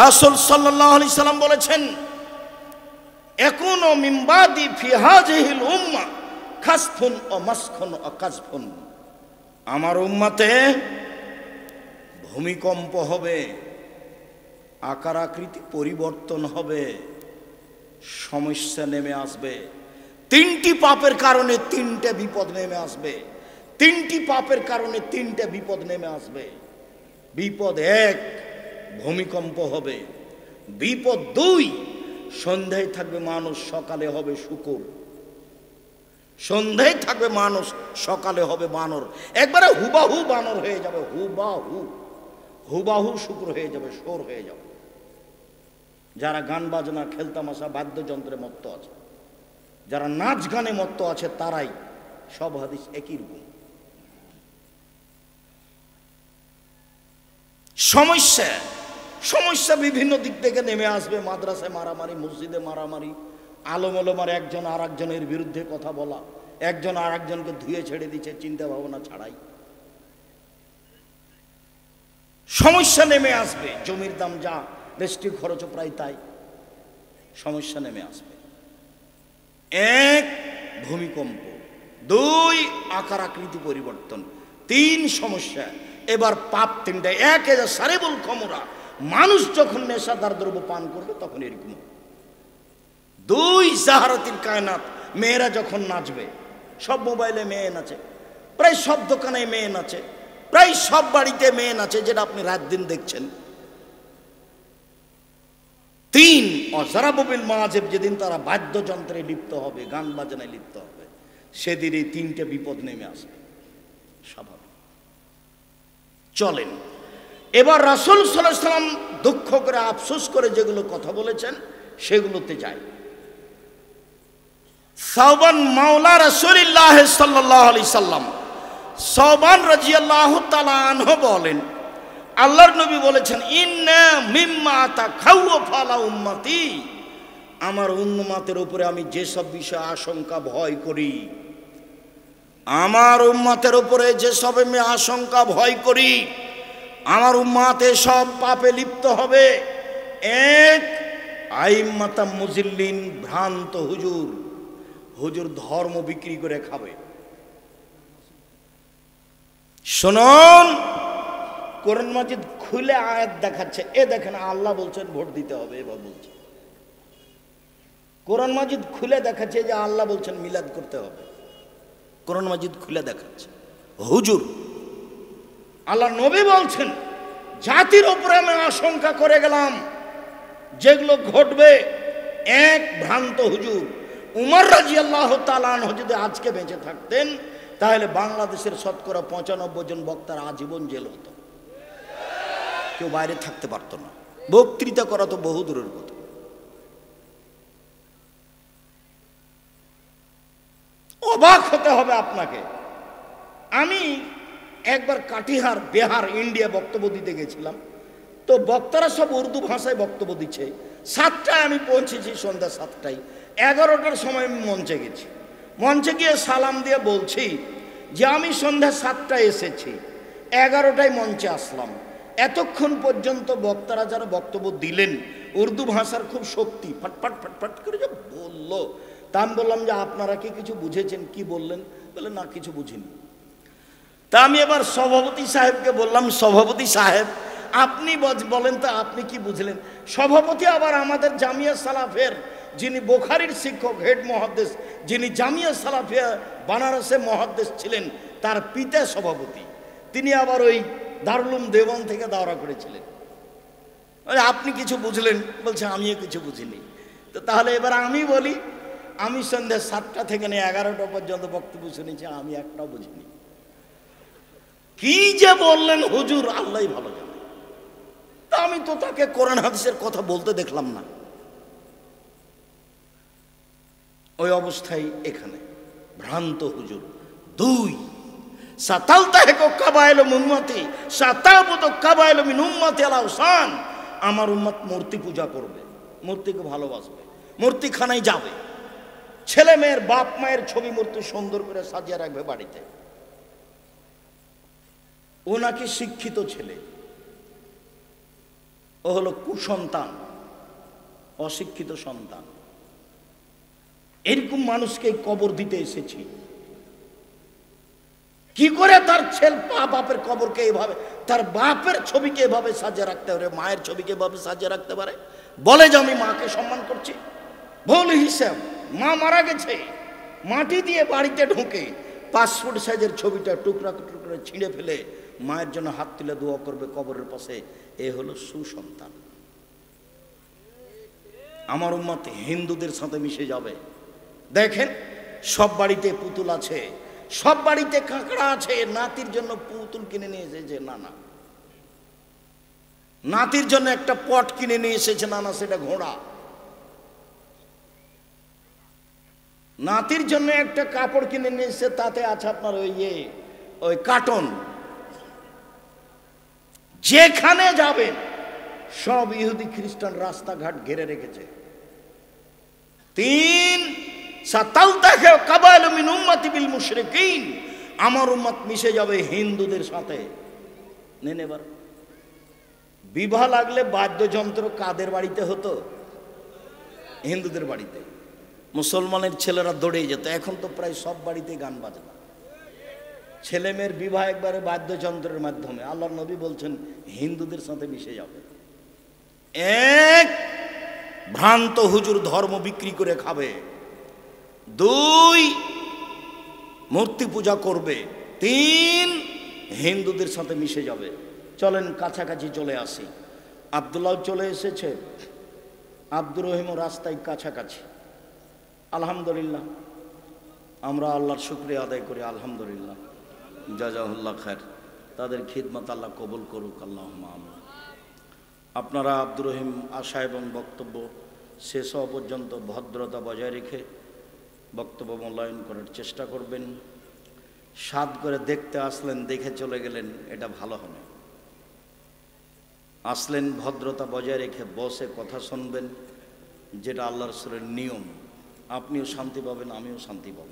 রাসূল সাল্লাল্লাহু আলাইহি সাল্লাম বলেছেন, ইয়াকুনু মিন বাদি ফি হাযিহিল উম্মাহ খাসফুন ওয়া মাসখুন ওয়া কাযফুন। আমার উম্মতে ভূমিকম্প হবে, আকার আকৃতি পরিবর্তন হবে, সমস্যা নেমে আসবে। 3টি পাপের কারণে 3টে বিপদ নেমে আসবে। 3টি পাপের কারণে 3টে বিপদ নেমে আসবে। বিপদ 1, ভূমিকম্প হবে। বিপদ 2, সন্ধ্যায় থাকবে মানুষ, সকালে হবে শুকর। সন্ধ্যায় থাকবে মানুষ, সকালে হবে বানর। একবারে হুবাহু বানর হয়ে যাবে, হুবাহু শুকর হয়ে যাবে, সোর হয়ে যাবে। যারা গান বাজনা খেলতামাশা বাদ্যযন্ত্রে মত্ত আছে, যারা নাচ গানে মত্ত আছে, তারাই। সব হাদিস একই রকম। সমস্যা বিভিন্ন দিক থেকে নেমে আসবে। মাদ্রাসায় মারামারি, মসজিদে মারামারি, আলম ওলামার একজন আর একজনের বিরুদ্ধে কথা বলা, একজন আর একজনকে ধুয়ে ছেড়ে দিচ্ছে চিন্তা ভাবনা ছাড়াই। সমস্যা নেমে আসবে। জমির দাম যা, রেস্ট্রি খরচও প্রায় তাই। সমস্যা নেমে আসবে। এক, ভূমিকম্প। দুই, আকার আকৃতি পরিবর্তন। তিন, সমস্যা। এবার পাপ তিনটা। এক, সারেবুল খমরা, মানুষ যখন নেশাদার দ্রব্য পান করবে তখন এরকম। দুই, জাহারাতিল কায়নাত, মেয়েরা যখন নাচবে, সব মোবাইলে মেয়ে নাচে, প্রায় সব দোকানে মেয়ে নাচে, প্রায় সব বাড়িতে মেয়ে নাচে, যেটা আপনি রাত দিন দেখছেন। তিন, অজারাবুল মাজিব, যেদিন তারা বাদ্যযন্ত্রে লিপ্ত হবে, গান বাজনায় লিপ্ত হবে, সেদিন এই তিনটে বিপদ নেমে আসবে। স্বাভাবিক। চলেন এবার রাসূল সাল্লাল্লাহু আলাইহি সাল্লাম দুঃখ করে আফসোস করে যেগুলো কথা বলেছেন সেগুলোতে যাই। সাওবান মাওলা রাসূলুল্লাহ সাল্লাল্লাহু আলাইহি সাল্লাম, সাওবান রাদিয়াল্লাহু তাআলা আনহু বলেন, আল্লাহর নবী বলেছেন, ইন্না মিম্মা তাখাওয়াফা আলা উম্মতি, আমার উম্মতের উপরে আমি যেসব বিষয়ে আশঙ্কা ভয় করি, আমার উম্মতের উপরে যেসব আমি আশঙ্কা ভয় করি, আমার উম্মত সব পাপে লিপ্ত হবে। এক, আইম্মাতা মুজিল্লিন, ভ্রান্ত হুজুর, হুজুর ধর্ম বিক্রি করে খাবে। শুনুন, কোরআন মাজিদ খুলে আয়াত দেখাচ্ছে, এ দেখেন আল্লাহ বলছেন ভোট দিতে হবে, এবার বলছে। কোরআন মাজিদ খুলে দেখাচ্ছে যে আল্লাহ বলছেন মিলাদ করতে হবে, কোরআন মাজিদ খুলে দেখাচ্ছে। হুজুর, আল্লাহ নবী বলছেন জাতির উপরে আমি আশঙ্কা করে গেলাম যেগুলো ঘটবে। এক, ভ্রান্ত হুজুর। উমর রাদিয়াল্লাহু তাআলা আনহু যদি আজকে বেঁচে থাকতেন তাহলে বাংলাদেশের শতকরা 95 জন বক্তার আজীবন জেল হতো, কেউ বাইরে থাকতে পারত না, বক্তৃতা করা তো বহু দূরের কথা। অবাক হতে হবে আপনাকে। আমি একবার কাটিহার, বিহার, ইন্ডিয়া বক্তব্য দিতে গেছিলাম, তো বক্তারা সব উর্দু ভাষায় বক্তব্য দিচ্ছে। 7টায় আমি পৌঁছেছি, সন্ধ্যা 7টায়। 11টার সময় আমি মঞ্চে গেছি। মঞ্চে গিয়ে সালাম দিয়ে বলছি যে আমি সন্ধ্যা 7টায় এসেছি, 11টায় মঞ্চে আসলাম। এতক্ষণ পর্যন্ত বক্তারা যারা বক্তব্য দিলেন, উর্দু ভাষার খুব শক্তি, ফটফট ফটফট করে যে বললো, তা আমি বললাম যে আপনারা কি কিছু বুঝেছেন? কি বললেন? বলে না, কিছু বুঝিনি। তা আমি এবার সভাপতি সাহেবকে বললাম, সভাপতি সাহেব আপনি বলেন তো আপনি কি বুঝলেন? সভাপতি আবার আমাদের জামিয়া সালাফের যিনি বুখারীর শিক্ষক, হেড মুহাদ্দিস, যিনি জামিয়া সালাফিয়া বানারসে মুহাদ্দিস ছিলেন, তার পিতা সভাপতি, তিনি আবার ওই দারুল উলুম দেওবন্দ থেকে দাওরা করেছিলেন। আপনি কিছু বুঝলেন? বলছে আমিও কিছু বুঝিনি। তো তাহলে এবার আমি বলি, আমি সন্ধ্যা 7টা থেকে নিয়ে 11টা পর্যন্ত বক্তব্য শুনেছি, আমি একটাও বুঝিনি। কি যে বললেন হুজুর, আল্লাহই ভালো জানে। তা আমি তো তাকে কোরআন হাদিসের কথা বলতে দেখলাম না। ওই অবস্থায় এখানে ভ্রান্ত হুজুর। দুই, সাতালতাহিকু কাবাইল মিন উম্মতি সাতাবুদু কাবাইল মিন উম্মতি আল আওসান, আমার উম্মত মূর্তি পূজা করবে, মূর্তিকে ভালোবাসবে, মূর্তিখানায় যাবে, ছেলে মেয়ের বাপ মায়ের ছবি মূর্তি সুন্দর করে সাজিয়ে রাখবে বাড়িতে। ও নাকি শিক্ষিত ছেলে, ও হলো কুসন্তান, অশিক্ষিত সন্তান। এরকম মানুষকে কবর দিতে এসেছি। কি করে তার ছেলে বাপের কবরকে এভাবে, তার বাপের ছবিকে এভাবে সাজিয়ে রাখতে পারে, মায়ের ছবিকে এভাবে সাজিয়ে রাখতে পারে? বলে যে আমি মাকে সম্মান করছি। ভুল হিসাব, মা মারা গেছে, মাটি দিয়ে বাড়িতে ঢুকে 5 ফুট সাইজের ছবিটা টুকরা টুকরা ছিঁড়ে ফেলে মায়ের জন্য হাত তুলে দোয়া করবে কবরের পাশে। এ হলো সুসন্তান। আমার উম্মত হিন্দুদের সাথে মিশে যাবে। দেখেন, সব বাড়িতে পুতুল আছে, সব বাড়িতে কাঁকড়া আছে, নাতির জন্য পুতুল কিনে নিয়ে এসেছে, না না, নাতির জন্য একটা পট কিনে নিয়ে এসেছে, না না, সেটা ঘোড়া। নাতির জন্য একটা কাপড় কিনে নিয়ে এসেছে, তাতে আছে আপনার ওই কার্টন। যেখানে যাবেন সব ইহুদি খ্রিস্টান রাস্তাঘাট ঘিরে রেখেছে। 3, সাতালতাহিকু কাবাইল মিন উম্মতি বিল মুশরিকিন, আমার উম্মত মিশে যাবে হিন্দুদের সাথে। নেন এবার, বিবাহ লাগলে বাদ্যযন্ত্র কাদের বাড়িতে হতো? হিন্দুদের বাড়িতে। মুসলমানের ছেলেরা দৌড়েই যেত। এখন তো প্রায় সব বাড়িতে গান বাজনা, ছেলে মেয়ের বিবাহ একবারে বাদ্যযন্ত্রের মাধ্যমে। আল্লাহর নবী বলছেন হিন্দুদের সাথে মিশে যাবে। এক, ভ্রান্ত হুজুর ধর্ম বিক্রি করে খাবে। দুই, মূর্তি পূজা করবে। তিন, হিন্দুদের সাথে মিশে যাবে। চলেন কাছাকাছি চলে আসি। আব্দুল্লাহ চলে এসেছে, আব্দুর রহিমও রাস্তায় কাছাকাছি। আলহামদুলিল্লাহ, আমরা আল্লাহর শুকরিয়া আদায় করি। আলহামদুলিল্লাহ, জাযাহুল্লাহ খায়ের। তাদের খিদমত আল্লাহ কবুল করুক, আল্লাহুম্মা আমিন। আপনারা আব্দুর রহিম আশা এবং বক্তব্য শেষ হওয়া পর্যন্ত ভদ্রতা বজায় রেখে বক্তব্য মূল্যায়ন করার চেষ্টা করবেন। সাদ করে দেখতে আসলেন, দেখে চলে গেলেন, এটা ভালো হবে। আসলেন ভদ্রতা বজায় রেখে বসে কথা শুনবেন, যেটা আল্লাহর রাসূলের নিয়ম। আপনিও শান্তি পাবেন, আমিও শান্তি পাব।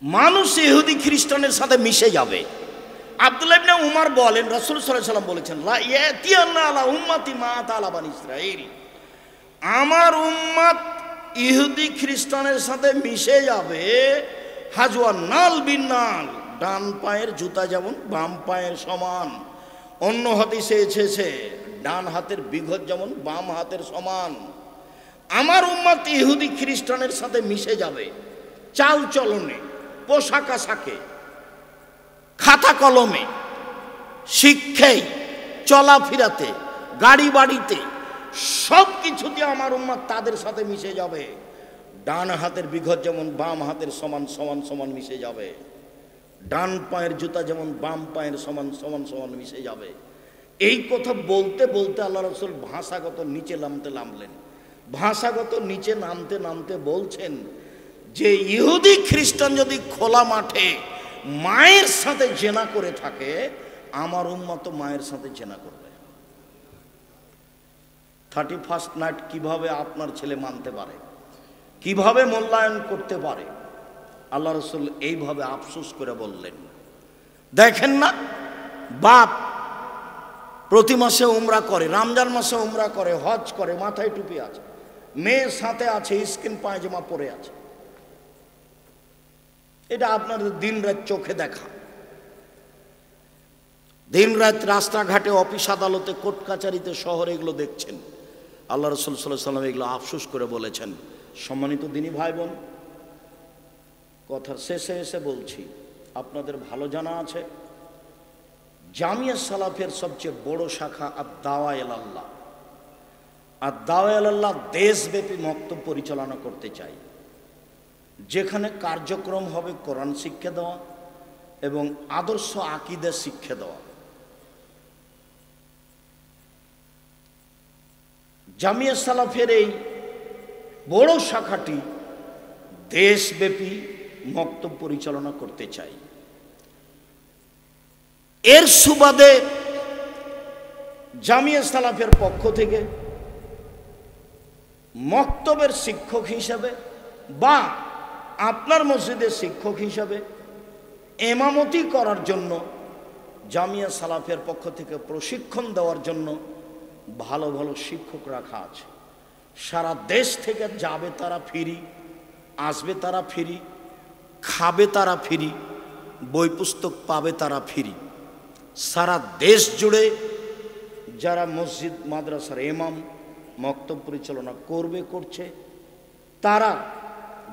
মানুষ ইহুদি খ্রিস্টানের সাথে মিশে যাবে। আব্দুল্লাহ ইবনে উমর বলেন, রাসূল সাল্লাল্লাহু আলাইহি ওয়াসাল্লাম বলেছেন, লা ইয়াতিয়ান্না আলা উম্মতি মা তালা বানি ইসরাঈল, আমার উম্মত ইহুদি খ্রিস্টানের সাথে মিশে যাবে। হাজওয়া নাল বিন নাল, ডান পায়ের জুতা যেমন বাম পায়ের সমান। অন্য হাদিসে এসেছে ডান হাতের বিঘত যেমন বাম হাতের সমান। আমার উম্মত ইহুদি খ্রিস্টানের সাথে মিশে যাবে চাল চলনে, পোশাক আশাকে, খাতা কলমে, শিক্ষায়, চলাফেরাতে, গাড়ি বাড়িতে, সব কিছুতে আমার উম্মত তাদের সাথে মিশে যাবে। ডান হাতের বিঘত যেমন বাম হাতের সমান সমান সমান মিশে যাবে। ডান পায়ের জুতা যেমন বাম পায়ের সমান সমান সমান মিশে যাবে। এই কথা বলতে বলতে আল্লাহ রাসূল ভাষাগত নিচে নামলেন। ভাষাগত নিচে নামতে নামতে বলছেন যে ইহুদি খ্রিস্টান যদি খোলা মাঠে মায়ের সাথে জেনা করে থাকে, আমার উম্মত মায়ের সাথে জেনা করবে। 31st নাইট কিভাবে আপনার ছেলে মানতে পারে, কিভাবে মূল্যায়ন করতে পারে? আল্লাহ রাসূল এইভাবে আফসোস করে বললেন। দেখেন না, বাপ প্রতি মাসে উমরা করে, রমজান মাসে উমরা করে, হজ করে, মাথায় টুপি আছে, মেয়ের সাথে আছে, স্কিন পায়জামা পরে আছে। এটা আপনাদের দিন রাত চোখে দেখা। দিন রাত রাস্তাঘাটে, অফিস আদালতে, কোর্ট কাচারিতে, শহরে এগুলো দেখছেন। আল্লাহ রাসূল সাল্লাল্লাহু আলাইহি ওয়াসাল্লাম এগুলো আফসোস করে বলেছেন। সম্মানিত দিনী ভাই বোন, কথার শেষে এসে বলছি, আপনাদের ভালো জানা আছে জামিয়া সালাফের সবচেয়ে বড় শাখা আদ-দাওয়া ইলাল্লাহ। আদ-দাওয়া ইলাল্লাহ দেশব্যাপী মক্তব পরিচালনা করতে চাই, যেখানে কার্যক্রম হবে কোরআন শিক্ষা দেওয়া এবং আদর্শ আকীদা শিক্ষা দেওয়া। জামিয়া সালাফের এই বড় শাখাটি দেশব্যাপী মক্তব পরিচালনা করতে চাই। এর সুবাদে জামিয়া সালাফের পক্ষ থেকে মক্তবের শিক্ষক হিসাবে বা আপনার মসজিদের শিক্ষক হিসাবে ইমামতি করার জন্য জামিয়া সালাফের পক্ষ থেকে প্রশিক্ষণ দেওয়ার জন্য ভালো ভালো শিক্ষক রাখা আছে। সারা দেশ থেকে যাবে তারা ফ্রি, আসবে তারা ফ্রি, খাবে তারা ফ্রি, বই পুস্তক পাবে তারা ফ্রি। সারা দেশ জুড়ে যারা মসজিদ মাদ্রাসার ইমাম মক্তব পরিচালনা করবে, করছে, তারা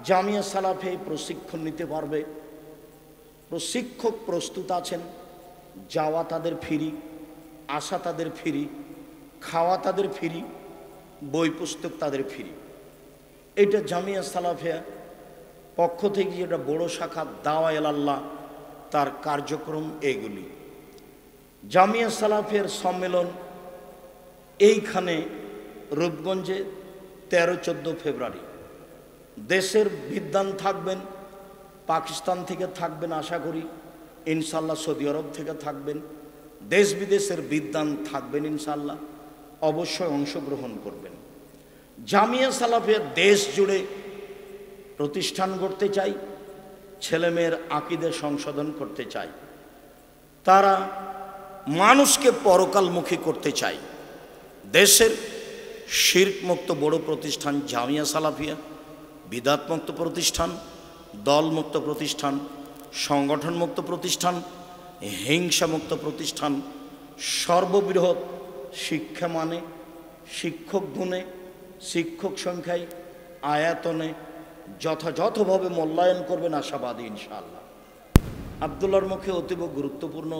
জামিয়া সালাফে প্রশিক্ষণ নিতে পারবে। প্রশিক্ষক প্রস্তুত আছেন, যাওয়া তাদের ফ্রি, আসা তাদের ফ্রি, খাওয়া তাদের ফ্রি, বই পুস্তক তাদের ফ্রি। এটা জামিয়া সালাফিয়া পক্ষ থেকে যেটা বড় শাখা দাওয়া ইলাল্লাহ, তার কার্যক্রম এইগুলি। জামিয়া সালাফের সম্মেলন এইখানে রূপগঞ্জে 13-14 ফেব্রুয়ারি। দেশের বিদ্বান থাকবেন, পাকিস্তান থেকে থাকবেন আশা করি, ইনশাল্লাহ সৌদি আরব থেকে থাকবেন, দেশ বিদেশের বিদ্বান থাকবেন ইনশাল্লাহ। অবশ্যই অংশগ্রহণ করবেন। জামিয়া সালাফের দেশ জুড়ে প্রতিষ্ঠান করতে চাই, ছেলেমেয়ের আকীদা সংশোধন করতে চাই, তারা মানুষকে পরকালমুখী করতে চাই। দেশের শিরক মুক্ত বড় প্রতিষ্ঠান জামিয়া সালাফিয়া, বিদাতমুক্ত প্রতিষ্ঠান, দলমুক্ত প্রতিষ্ঠান, সংগঠনমুক্ত প্রতিষ্ঠান, হিংসামুক্ত প্রতিষ্ঠান, সর্ববৃহৎ শিক্ষা মানে, শিক্ষক গুণে, শিক্ষক সংখ্যায়, আয়াতনে যথাযথভাবে মূল্যায়ন করবেন আশাবাদী ইনশাআল্লাহ। আবদুল্লাহর মুখে অতীব গুরুত্বপূর্ণ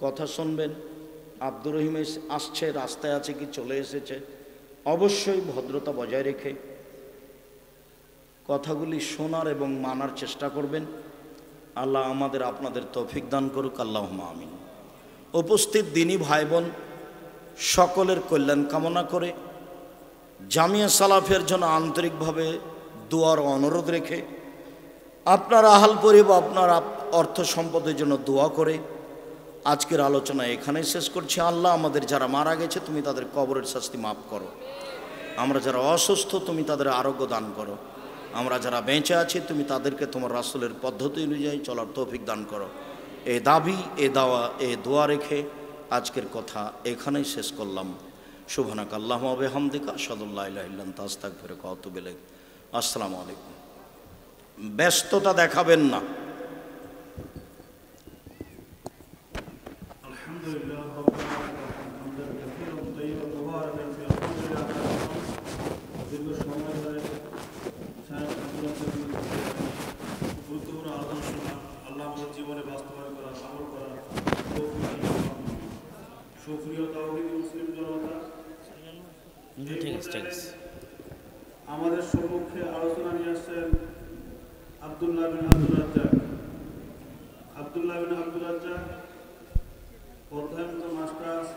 কথা শুনবেন। আব্দুর রহিম আসছে, রাস্তায় আছে কি চলে এসেছে, অবশ্যই ভদ্রতা বজায় রেখে কথাগুলি শোনার এবং মানার চেষ্টা করবেন। আল্লাহ আমাদের আপনাদের তৌফিক দান করুক, আল্লাহুম্মা আমিন। উপস্থিত দিনী ভাই বোন সকলের কল্যাণ কামনা করে জামিয়া সালাফের জন্য আন্তরিকভাবে দোয়ার অনুরোধ রেখে, আপনার আহাল পরিবার, আপনার অর্থ সম্পদের জন্য দোয়া করে আজকের আলোচনা এখানেই শেষ করছি। আল্লাহ আমাদের যারা মারা গেছে তুমি তাদের কবরের শাস্তি মাফ করো, আমরা যারা অসুস্থ তুমি তাদের আরোগ্য দান করো, আমরা যারা বেঁচে আছি তুমি তাদেরকে তোমার রাসূলের পদ্ধতি অনুযায়ী চলার তৌফিক দান করো। এই দাবি, এ দাওয়া, এ দোয়া রেখে আজকের কথা এখানেই শেষ করলাম। সুবহানাকা আল্লাহুম্মা ওয়া বিহামদিকা আশহাদু আল্লা ইলাহা ইল্লা আনতা আস্তাগফিরুকা ওয়া আতুবু ইলাইক। আসসালামু আলাইকুম। ব্যস্ততা দেখাবেন না। আলহামদুলিল্লাহ দীর্ঘ সময় ধরে গুরুত্বপূর্ণ আলোচনা আল্লাহ আমাদের জীবনে বাস্তবায়ন করা, আমল করা, সুপ্রিয় তাওহীদি মুসলিম জনতা, আমাদের সম্মুখে আলোচনা নিয়ে আসছেন আব্দুল্লাহ বিন আব্দুর রাজ্জাক, অধ্যয়নরত মাস্টার্স